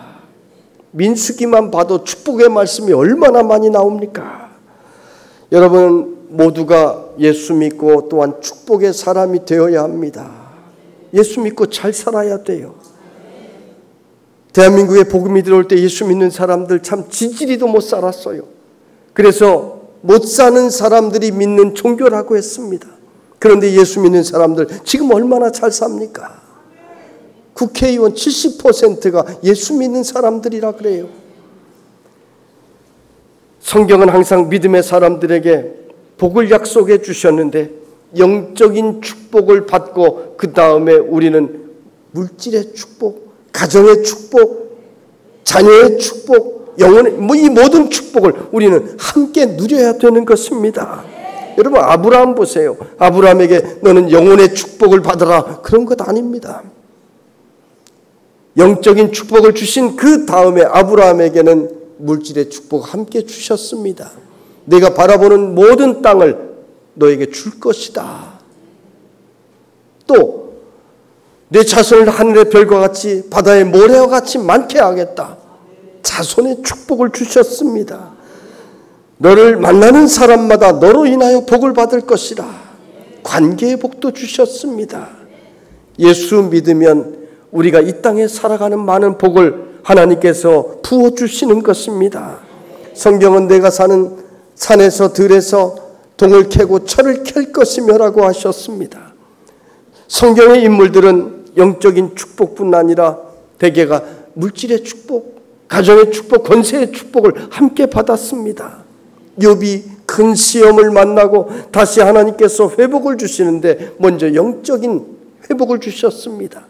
민수기만 봐도 축복의 말씀이 얼마나 많이 나옵니까? 여러분 모두가 예수 믿고 또한 축복의 사람이 되어야 합니다. 예수 믿고 잘 살아야 돼요. 대한민국에 복음이 들어올 때 예수 믿는 사람들 참 지지리도 못 살았어요. 그래서 못 사는 사람들이 믿는 종교라고 했습니다. 그런데 예수 믿는 사람들 지금 얼마나 잘 삽니까? 국회의원 70%가 예수 믿는 사람들이라 그래요. 성경은 항상 믿음의 사람들에게 복을 약속해 주셨는데 영적인 축복을 받고 그 다음에 우리는 물질의 축복, 가정의 축복, 자녀의 축복, 영혼의 이 모든 축복을 우리는 함께 누려야 되는 것입니다. 여러분 아브라함 보세요. 아브라함에게 너는 영혼의 축복을 받으라 그런 것 아닙니다. 영적인 축복을 주신 그 다음에 아브라함에게는 물질의 축복 함께 주셨습니다. 내가 바라보는 모든 땅을 너에게 줄 것이다. 또 내 자손을 하늘의 별과 같이 바다의 모래와 같이 많게 하겠다. 자손의 축복을 주셨습니다. 너를 만나는 사람마다 너로 인하여 복을 받을 것이라. 관계의 복도 주셨습니다. 예수 믿으면 우리가 이 땅에 살아가는 많은 복을 하나님께서 부어주시는 것입니다. 성경은 내가 사는 산에서 들에서 동을 캐고 철을 캘 것이며 라고 하셨습니다. 성경의 인물들은 영적인 축복뿐 아니라 대개가 물질의 축복, 가정의 축복, 권세의 축복을 함께 받았습니다. 욥이 큰 시험을 만나고 다시 하나님께서 회복을 주시는데 먼저 영적인 회복을 주셨습니다.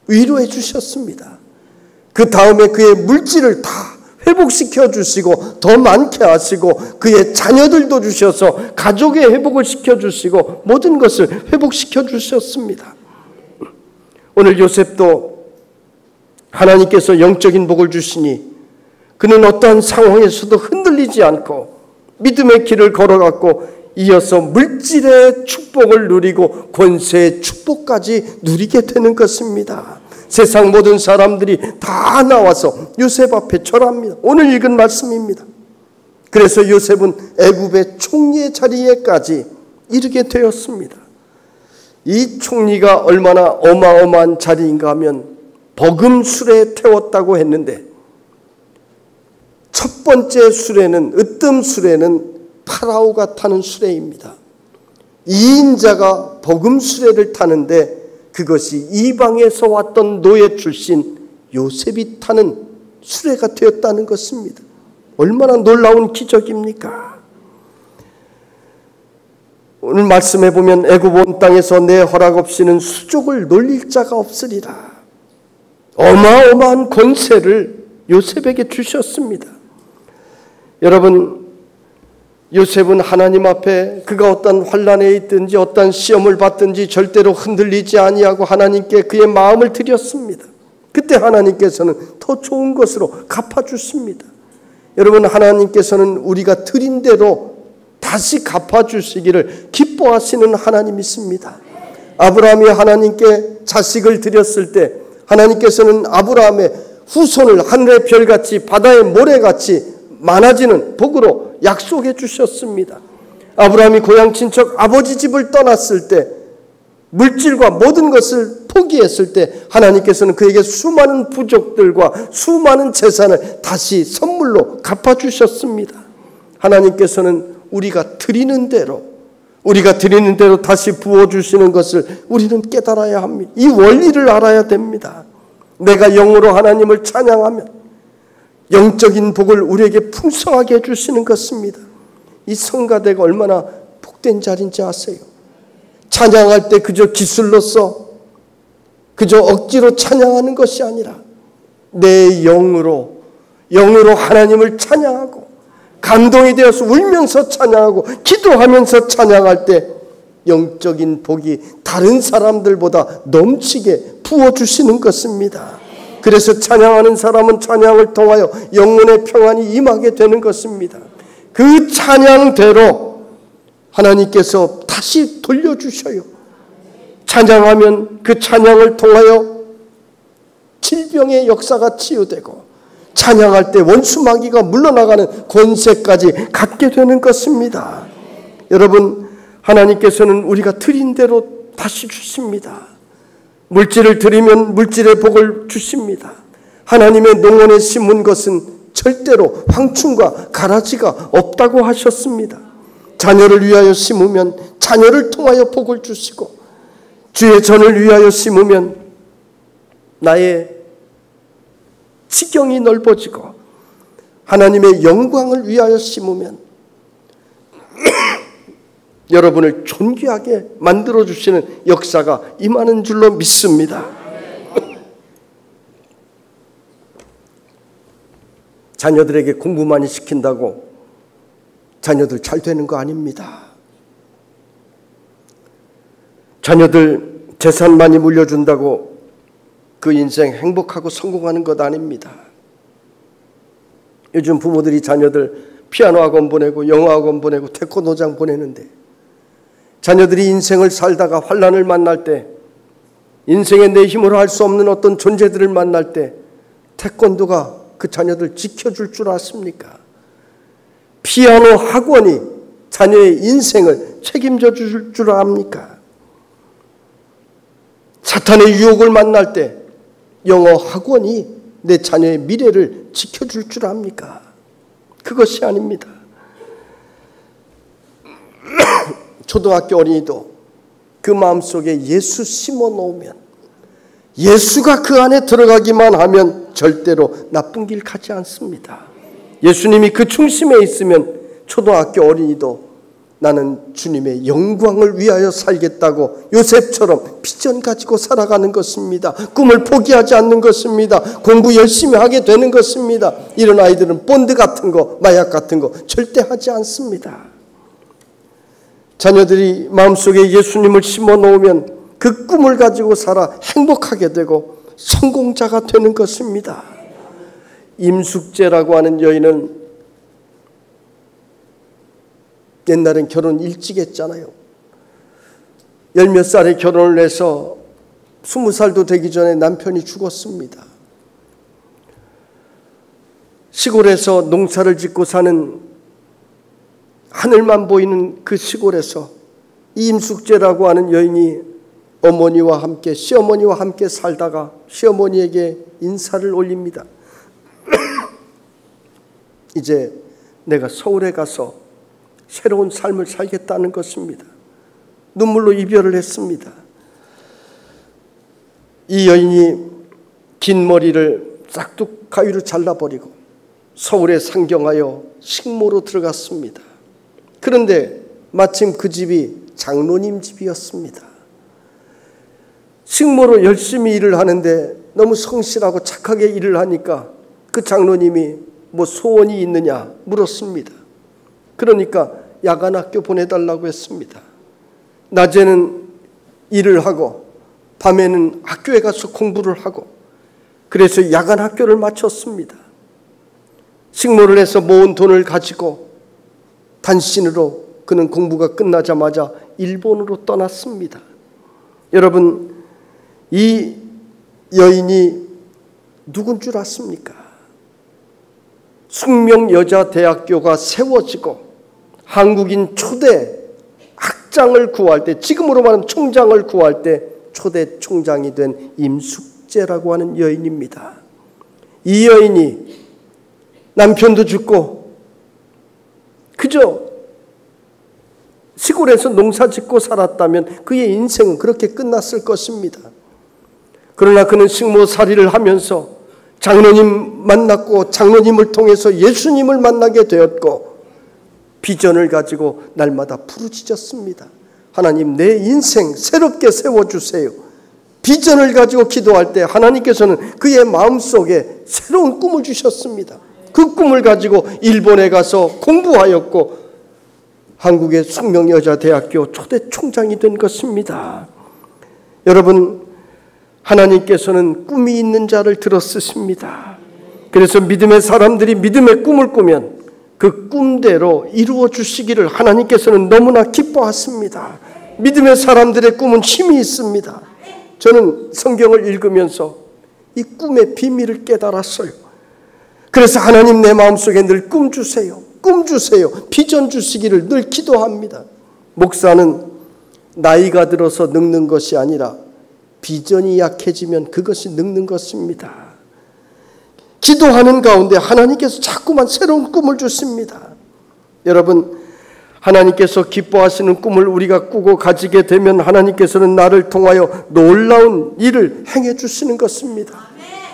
위로해 주셨습니다. 그 다음에 그의 물질을 다 회복시켜 주시고 더 많게 하시고 그의 자녀들도 주셔서 가족의 회복을 시켜 주시고 모든 것을 회복시켜 주셨습니다. 오늘 요셉도 하나님께서 영적인 복을 주시니 그는 어떠한 상황에서도 흔들리지 않고 믿음의 길을 걸어갔고 이어서 물질의 축복을 누리고 권세의 축복까지 누리게 되는 것입니다. 세상 모든 사람들이 다 나와서 요셉 앞에 절합니다. 오늘 읽은 말씀입니다. 그래서 요셉은 애굽의 총리의 자리에까지 이르게 되었습니다. 이 총리가 얼마나 어마어마한 자리인가 하면 버금술에 태웠다고 했는데 첫 번째 수레는 으뜸수레는 파라오가 타는 수레입니다. 2인자가 버금수레를 타는데 그것이 이방에서 왔던 노예 출신 요셉이 타는 수레가 되었다는 것입니다. 얼마나 놀라운 기적입니까? 오늘 말씀해 보면 애굽 온 땅에서 내 허락 없이는 수족을 놀릴 자가 없으리라. 어마어마한 권세를 요셉에게 주셨습니다. 여러분, 요셉은 하나님 앞에 그가 어떤 환난에 있든지 어떤 시험을 받든지 절대로 흔들리지 아니하고 하나님께 그의 마음을 드렸습니다. 그때 하나님께서는 더 좋은 것으로 갚아주십니다. 여러분, 하나님께서는 우리가 드린 대로 다시 갚아주시기를 기뻐하시는 하나님이십니다. 아브라함이 하나님께 자식을 드렸을 때 하나님께서는 아브라함의 후손을 하늘의 별같이 바다의 모래같이 많아지는 복으로 약속해 주셨습니다. 아브라함이 고향 친척 아버지 집을 떠났을 때 물질과 모든 것을 포기했을 때 하나님께서는 그에게 수많은 부족들과 수많은 재산을 다시 선물로 갚아주셨습니다. 하나님께서는 우리가 드리는 대로 다시 부어주시는 것을 우리는 깨달아야 합니다. 이 원리를 알아야 됩니다. 내가 영으로 하나님을 찬양하면 영적인 복을 우리에게 풍성하게 해주시는 것입니다. 이 성가대가 얼마나 복된 자리인지 아세요? 찬양할 때 그저 기술로서 그저 억지로 찬양하는 것이 아니라 내 영으로 하나님을 찬양하고 감동이 되어서 울면서 찬양하고 기도하면서 찬양할 때 영적인 복이 다른 사람들보다 넘치게 부어주시는 것입니다. 그래서 찬양하는 사람은 찬양을 통하여 영혼의 평안이 임하게 되는 것입니다. 그 찬양대로 하나님께서 다시 돌려주셔요. 찬양하면 그 찬양을 통하여 질병의 역사가 치유되고 찬양할 때 원수 마귀가 물러나가는 권세까지 갖게 되는 것입니다. 여러분, 하나님께서는 우리가 드린 대로 다시 주십니다. 물질을 드리면 물질의 복을 주십니다. 하나님의 농원에 심은 것은 절대로 황충과 가라지가 없다고 하셨습니다. 자녀를 위하여 심으면 자녀를 통하여 복을 주시고 주의 전을 위하여 심으면 나의 지경이 넓어지고 하나님의 영광을 위하여 심으면 여러분을 존귀하게 만들어주시는 역사가 임하는 줄로 믿습니다. 자녀들에게 공부 많이 시킨다고 자녀들 잘 되는 거 아닙니다. 자녀들 재산 많이 물려준다고 그 인생 행복하고 성공하는 것 아닙니다. 요즘 부모들이 자녀들 피아노 학원 보내고 영어 학원 보내고 태권도장 보내는데 자녀들이 인생을 살다가 환난을 만날 때 인생의 내 힘으로 할 수 없는 어떤 존재들을 만날 때 태권도가 그 자녀들 지켜줄 줄 아십니까? 피아노 학원이 자녀의 인생을 책임져 줄 줄 압니까? 사탄의 유혹을 만날 때 영어 학원이 내 자녀의 미래를 지켜줄 줄 압니까? 그것이 아닙니다. 초등학교 어린이도 그 마음속에 예수 심어 놓으면 예수가 그 안에 들어가기만 하면 절대로 나쁜 길 가지 않습니다. 예수님이 그 중심에 있으면 초등학교 어린이도 나는 주님의 영광을 위하여 살겠다고 요셉처럼 비전 가지고 살아가는 것입니다. 꿈을 포기하지 않는 것입니다. 공부 열심히 하게 되는 것입니다. 이런 아이들은 본드 같은 거, 마약 같은 거 절대 하지 않습니다. 자녀들이 마음속에 예수님을 심어 놓으면 그 꿈을 가지고 살아 행복하게 되고 성공자가 되는 것입니다. 임숙제라고 하는 여인은 옛날엔 결혼 일찍 했잖아요. 10몇 살에 결혼을 해서 20살도 되기 전에 남편이 죽었습니다. 시골에서 농사를 짓고 사는 하늘만 보이는 그 시골에서 이 임숙제라고 하는 여인이 어머니와 함께 시어머니와 함께 살다가 시어머니에게 인사를 올립니다. 이제 내가 서울에 가서 새로운 삶을 살겠다는 것입니다. 눈물로 이별을 했습니다. 이 여인이 긴 머리를 싹둑 가위로 잘라버리고 서울에 상경하여 식모로 들어갔습니다. 그런데 마침 그 집이 장로님 집이었습니다. 식모로 열심히 일을 하는데 너무 성실하고 착하게 일을 하니까 그 장로님이 뭐 소원이 있느냐 물었습니다. 그러니까 야간학교 보내달라고 했습니다. 낮에는 일을 하고 밤에는 학교에 가서 공부를 하고 그래서 야간학교를 마쳤습니다. 식모를 해서 모은 돈을 가지고 단신으로 그는 공부가 끝나자마자 일본으로 떠났습니다. 여러분, 이 여인이 누군 줄 아십니까? 숙명여자대학교가 세워지고 한국인 초대 학장을 구할 때, 지금으로 말하면 총장을 구할 때 초대 총장이 된 임숙제라고 하는 여인입니다. 이 여인이 남편도 죽고 그저 시골에서 농사 짓고 살았다면 그의 인생은 그렇게 끝났을 것입니다. 그러나 그는 식모살이를 하면서 장로님 만났고 장로님을 통해서 예수님을 만나게 되었고 비전을 가지고 날마다 부르짖었습니다. 하나님, 내 인생 새롭게 세워주세요. 비전을 가지고 기도할 때 하나님께서는 그의 마음속에 새로운 꿈을 주셨습니다. 그 꿈을 가지고 일본에 가서 공부하였고 한국의 숙명여자대학교 초대 총장이 된 것입니다. 여러분, 하나님께서는 꿈이 있는 자를 들어 쓰십니다. 그래서 믿음의 사람들이 믿음의 꿈을 꾸면 그 꿈대로 이루어 주시기를 하나님께서는 너무나 기뻐하십니다. 믿음의 사람들의 꿈은 힘이 있습니다. 저는 성경을 읽으면서 이 꿈의 비밀을 깨달았어요. 그래서 하나님, 내 마음속에 늘 꿈 주세요. 꿈 주세요. 비전 주시기를 늘 기도합니다. 목사는 나이가 들어서 늙는 것이 아니라 비전이 약해지면 그것이 늙는 것입니다. 기도하는 가운데 하나님께서 자꾸만 새로운 꿈을 주십니다. 여러분, 하나님께서 기뻐하시는 꿈을 우리가 꾸고 가지게 되면 하나님께서는 나를 통하여 놀라운 일을 행해 주시는 것입니다.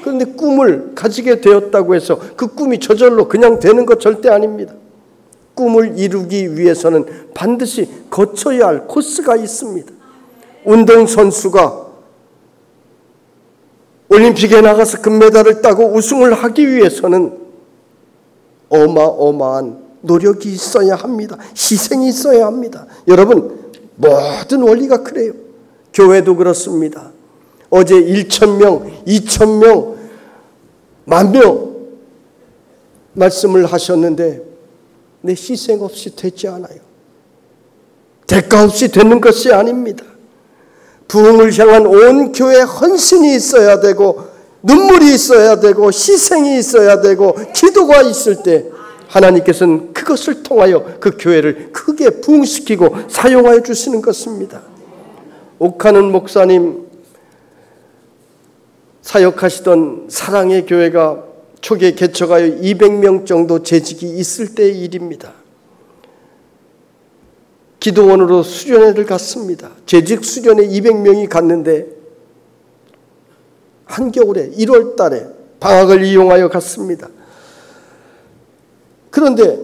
그런데 꿈을 가지게 되었다고 해서 그 꿈이 저절로 그냥 되는 것 절대 아닙니다. 꿈을 이루기 위해서는 반드시 거쳐야 할 코스가 있습니다. 운동선수가 올림픽에 나가서 금메달을 따고 우승을 하기 위해서는 어마어마한 노력이 있어야 합니다. 희생이 있어야 합니다. 여러분, 모든 원리가 그래요. 교회도 그렇습니다. 어제 1,000명, 2,000명, 10,000명 말씀을 하셨는데 내 희생 없이 되지 않아요. 대가 없이 되는 것이 아닙니다. 부흥을 향한 온 교회에 헌신이 있어야 되고 눈물이 있어야 되고 희생이 있어야 되고 기도가 있을 때 하나님께서는 그것을 통하여 그 교회를 크게 부흥시키고 사용하여 주시는 것입니다. 옥하는 목사님 사역하시던 사랑의 교회가 초기에 개척하여 200명 정도 재직이 있을 때의 일입니다. 기도원으로 수련회를 갔습니다. 재직 수련회 200명이 갔는데 한겨울에 1월 달에 방학을 이용하여 갔습니다. 그런데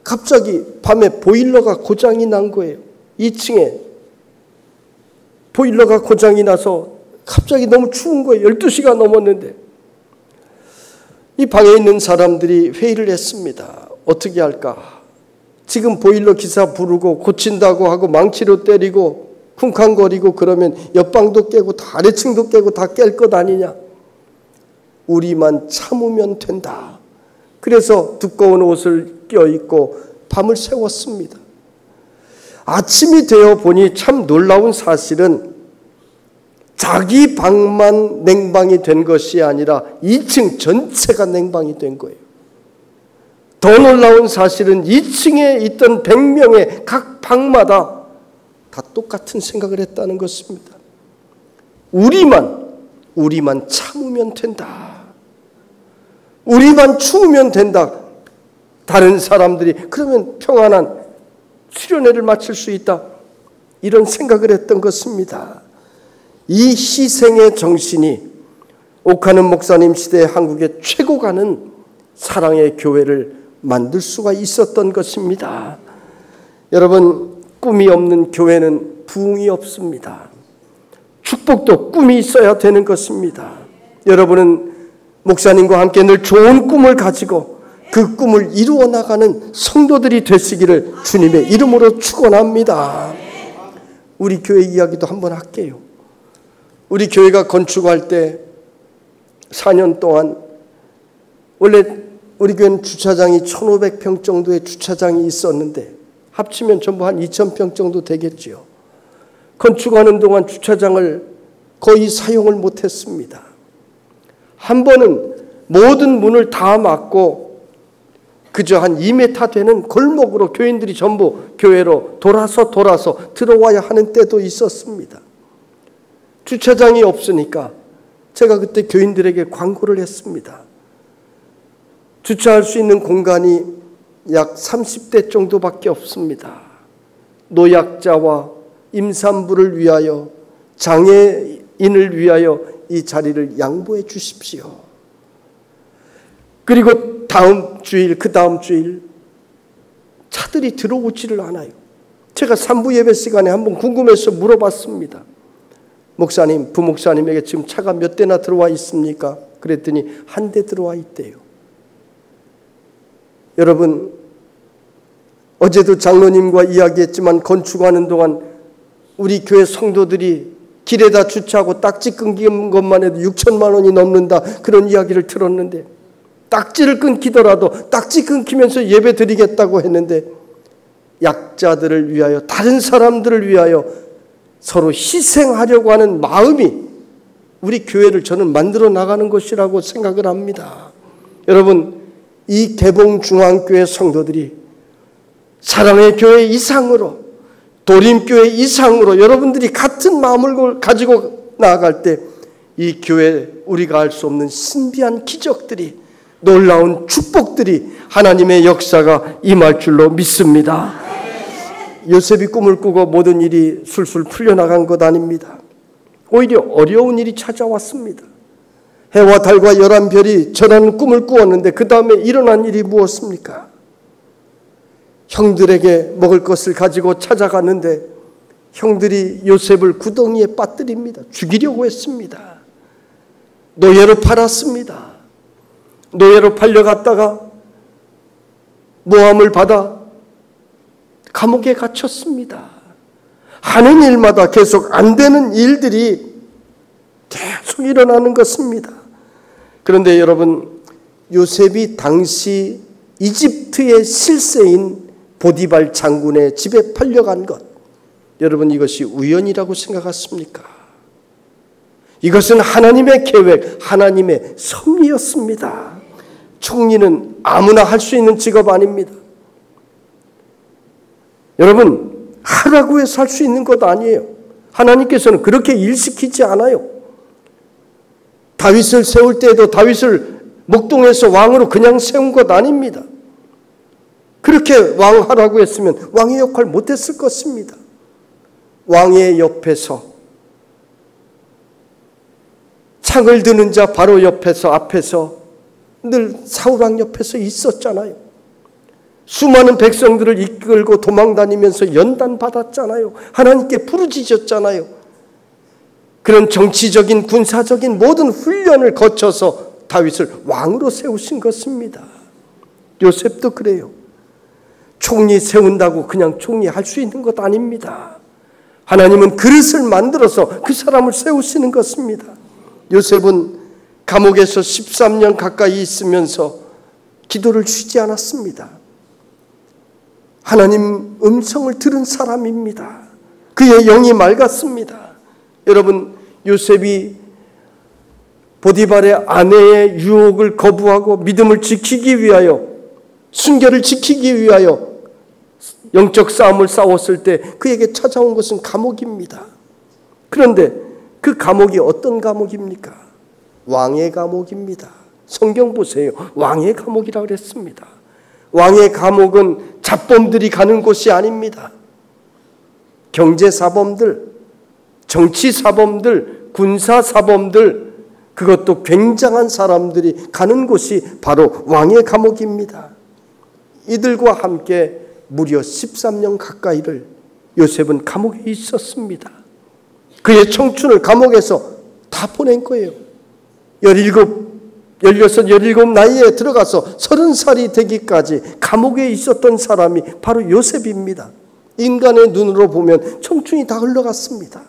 갑자기 밤에 보일러가 고장이 난 거예요. 2층에 보일러가 고장이 나서 갑자기 너무 추운 거예요. 12시가 넘었는데 이 방에 있는 사람들이 회의를 했습니다. 어떻게 할까? 지금 보일러 기사 부르고 고친다고 하고 망치로 때리고 쿵쾅거리고 그러면 옆방도 깨고 다 아래층도 깨고 다 깰 것 아니냐. 우리만 참으면 된다. 그래서 두꺼운 옷을 껴입고 밤을 새웠습니다. 아침이 되어 보니 참 놀라운 사실은 자기 방만 냉방이 된 것이 아니라 2층 전체가 냉방이 된 거예요. 더 놀라운 사실은 2층에 있던 100명의 각 방마다 다 똑같은 생각을 했다는 것입니다. 우리만 참으면 된다. 우리만 추우면 된다. 다른 사람들이 그러면 평안한 수련회를 마칠 수 있다. 이런 생각을 했던 것입니다. 이 희생의 정신이 옥하는 목사님 시대의 한국의 최고 가는 사랑의 교회를 만들 수가 있었던 것입니다. 여러분, 꿈이 없는 교회는 부흥이 없습니다. 축복도 꿈이 있어야 되는 것입니다. 여러분은 목사님과 함께 늘 좋은 꿈을 가지고 그 꿈을 이루어 나가는 성도들이 되시기를 주님의 이름으로 축원합니다. 우리 교회 이야기도 한번 할게요. 우리 교회가 건축할 때 4년 동안 원래 우리 교회는 주차장이 1,500평 정도의 주차장이 있었는데 합치면 전부 한 2,000평 정도 되겠지요. 건축하는 동안 주차장을 거의 사용을 못했습니다. 한 번은 모든 문을 다 막고 그저 한 2m 되는 골목으로 교인들이 전부 교회로 돌아서 들어와야 하는 때도 있었습니다. 주차장이 없으니까 제가 그때 교인들에게 광고를 했습니다. 주차할 수 있는 공간이 약 30대 정도밖에 없습니다. 노약자와 임산부를 위하여, 장애인을 위하여 이 자리를 양보해 주십시오. 그리고 다음 주일, 그 다음 주일 차들이 들어오지를 않아요. 제가 3부 예배 시간에 한번 궁금해서 물어봤습니다. 목사님, 부목사님에게 지금 차가 몇 대나 들어와 있습니까? 그랬더니 한 대 들어와 있대요. 여러분, 어제도 장로님과 이야기했지만 건축하는 동안 우리 교회 성도들이 길에다 주차하고 딱지 끊긴 것만 해도 6천만 원이 넘는다, 그런 이야기를 들었는데, 딱지를 끊기더라도 딱지 끊기면서 예배 드리겠다고 했는데, 약자들을 위하여, 다른 사람들을 위하여 서로 희생하려고 하는 마음이 우리 교회를 저는 만들어 나가는 것이라고 생각을 합니다. 여러분, 이 개봉중앙교회 성도들이 사랑의 교회 이상으로, 도림교회 이상으로 여러분들이 같은 마음을 가지고 나아갈 때 이 교회, 우리가 알 수 없는 신비한 기적들이, 놀라운 축복들이, 하나님의 역사가 임할 줄로 믿습니다. 요셉이 꿈을 꾸고 모든 일이 술술 풀려나간 것 아닙니다. 오히려 어려운 일이 찾아왔습니다. 해와 달과 11별이 저런 꿈을 꾸었는데 그 다음에 일어난 일이 무엇입니까? 형들에게 먹을 것을 가지고 찾아갔는데 형들이 요셉을 구덩이에 빠뜨립니다. 죽이려고 했습니다. 노예로 팔았습니다. 노예로 팔려갔다가 모함을 받아 감옥에 갇혔습니다. 하는 일마다 계속 안 되는 일들이 계속 일어나는 것입니다. 그런데 여러분, 요셉이 당시 이집트의 실세인 보디발 장군의 집에 팔려간 것, 여러분 이것이 우연이라고 생각하십니까? 이것은 하나님의 계획, 하나님의 섭리였습니다. 총리는 아무나 할 수 있는 직업 아닙니다. 여러분, 하라고 해서 할 수 있는 것 아니에요. 하나님께서는 그렇게 일시키지 않아요. 다윗을 세울 때에도 다윗을 목동에서 왕으로 그냥 세운 것 아닙니다. 그렇게 왕하라고 했으면 왕의 역할 못했을 것입니다. 왕의 옆에서, 창을 드는 자 바로 옆에서, 앞에서 늘 사울왕 옆에서 있었잖아요. 수많은 백성들을 이끌고 도망다니면서 연단 받았잖아요. 하나님께 부르짖었잖아요. 그런 정치적인, 군사적인 모든 훈련을 거쳐서 다윗을 왕으로 세우신 것입니다. 요셉도 그래요. 총리 세운다고 그냥 총리 할 수 있는 것 아닙니다. 하나님은 그릇을 만들어서 그 사람을 세우시는 것입니다. 요셉은 감옥에서 13년 가까이 있으면서 기도를 쉬지 않았습니다. 하나님 음성을 들은 사람입니다. 그의 영이 맑았습니다. 여러분, 요셉이 보디발의 아내의 유혹을 거부하고 믿음을 지키기 위하여, 순결을 지키기 위하여 영적 싸움을 싸웠을 때 그에게 찾아온 것은 감옥입니다. 그런데 그 감옥이 어떤 감옥입니까? 왕의 감옥입니다. 성경 보세요. 왕의 감옥이라고 그랬습니다. 왕의 감옥은 잡범들이 가는 곳이 아닙니다. 경제사범들, 정치사범들, 군사사범들, 그것도 굉장한 사람들이 가는 곳이 바로 왕의 감옥입니다. 이들과 함께 무려 13년 가까이를 요셉은 감옥에 있었습니다. 그의 청춘을 감옥에서 다 보낸 거예요. 16, 17 나이에 들어가서 30살이 되기까지 감옥에 있었던 사람이 바로 요셉입니다. 인간의 눈으로 보면 청춘이 다 흘러갔습니다.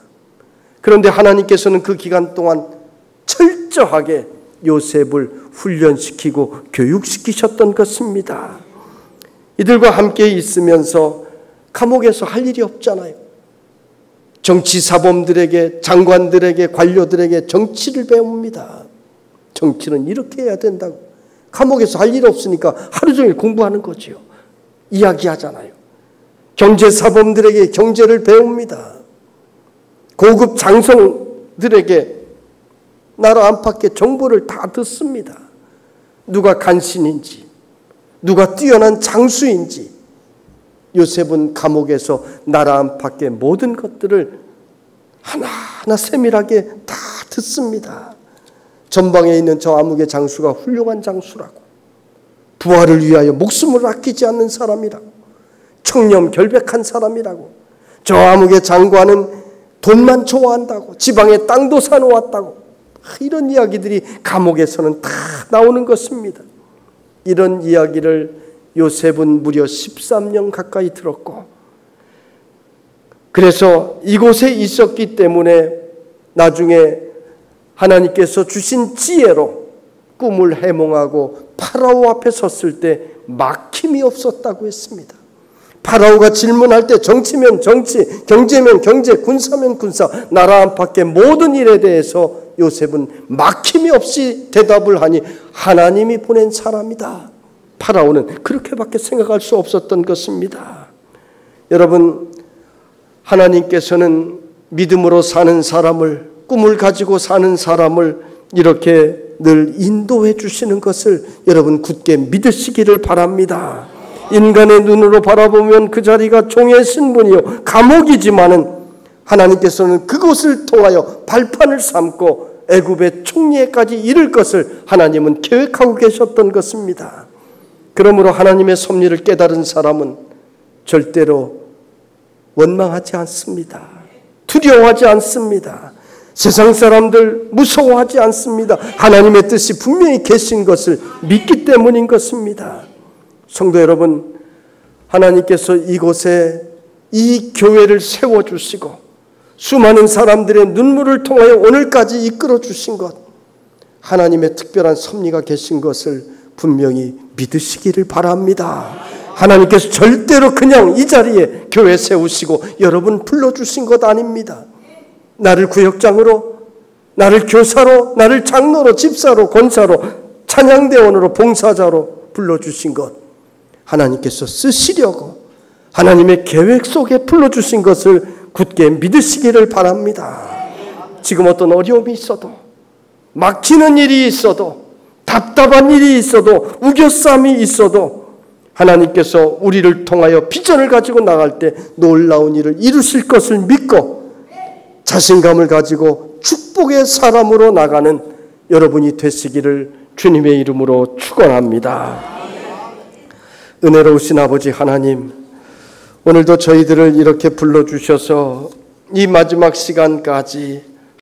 그런데 하나님께서는 그 기간 동안 철저하게 요셉을 훈련시키고 교육시키셨던 것입니다. 이들과 함께 있으면서 감옥에서 할 일이 없잖아요. 정치사범들에게, 장관들에게, 관료들에게 정치를 배웁니다. 정치는 이렇게 해야 된다고. 감옥에서 할 일 없으니까 하루 종일 공부하는 거지요. 이야기하잖아요. 경제사범들에게 경제를 배웁니다. 고급 장성들에게 나라 안팎의 정보를 다 듣습니다. 누가 간신인지, 누가 뛰어난 장수인지. 요셉은 감옥에서 나라 안팎의 모든 것들을 하나하나 세밀하게 다 듣습니다. 전방에 있는 저 암흑의 장수가 훌륭한 장수라고, 부활을 위하여 목숨을 아끼지 않는 사람이라고, 청렴 결백한 사람이라고, 저 암흑의 장관은 돈만 좋아한다고, 지방에 땅도 사놓았다고, 이런 이야기들이 감옥에서는 다 나오는 것입니다. 이런 이야기를 요셉은 무려 13년 가까이 들었고, 그래서 이곳에 있었기 때문에 나중에 하나님께서 주신 지혜로 꿈을 해몽하고 파라오 앞에 섰을 때 막힘이 없었다고 했습니다. 파라오가 질문할 때 정치면 정치, 경제면 경제, 군사면 군사, 나라 안팎의 모든 일에 대해서 요셉은 막힘이 없이 대답을 하니 하나님이 보낸 사람이다. 파라오는 그렇게밖에 생각할 수 없었던 것입니다. 여러분, 하나님께서는 믿음으로 사는 사람을, 꿈을 가지고 사는 사람을 이렇게 늘 인도해 주시는 것을 여러분 굳게 믿으시기를 바랍니다. 인간의 눈으로 바라보면 그 자리가 종의 신분이요 감옥이지만은 하나님께서는 그곳을 통하여 발판을 삼고 애굽의 총리에까지 이를 것을 하나님은 계획하고 계셨던 것입니다. 그러므로 하나님의 섭리를 깨달은 사람은 절대로 원망하지 않습니다. 두려워하지 않습니다. 세상 사람들 무서워하지 않습니다. 하나님의 뜻이 분명히 계신 것을 믿기 때문인 것입니다. 성도 여러분, 하나님께서 이곳에 이 교회를 세워주시고 수많은 사람들의 눈물을 통하여 오늘까지 이끌어주신 것, 하나님의 특별한 섭리가 계신 것을 분명히 믿으시기를 바랍니다. 하나님께서 절대로 그냥 이 자리에 교회 세우시고 여러분 불러주신 것 아닙니다. 나를 구역장으로, 나를 교사로, 나를 장로로, 집사로, 권사로, 찬양대원으로, 봉사자로 불러주신 것, 하나님께서 쓰시려고 하나님의 계획 속에 불러주신 것을 굳게 믿으시기를 바랍니다. 지금 어떤 어려움이 있어도, 막히는 일이 있어도, 답답한 일이 있어도, 우겨싸움이 있어도 하나님께서 우리를 통하여 비전을 가지고 나갈 때 놀라운 일을 이루실 것을 믿고 자신감을 가지고 축복의 사람으로 나가는 여러분이 되시기를 주님의 이름으로 축원합니다. 은혜로우신 아버지 하나님, 오늘도 저희들을 이렇게 불러주셔서 이 마지막 시간까지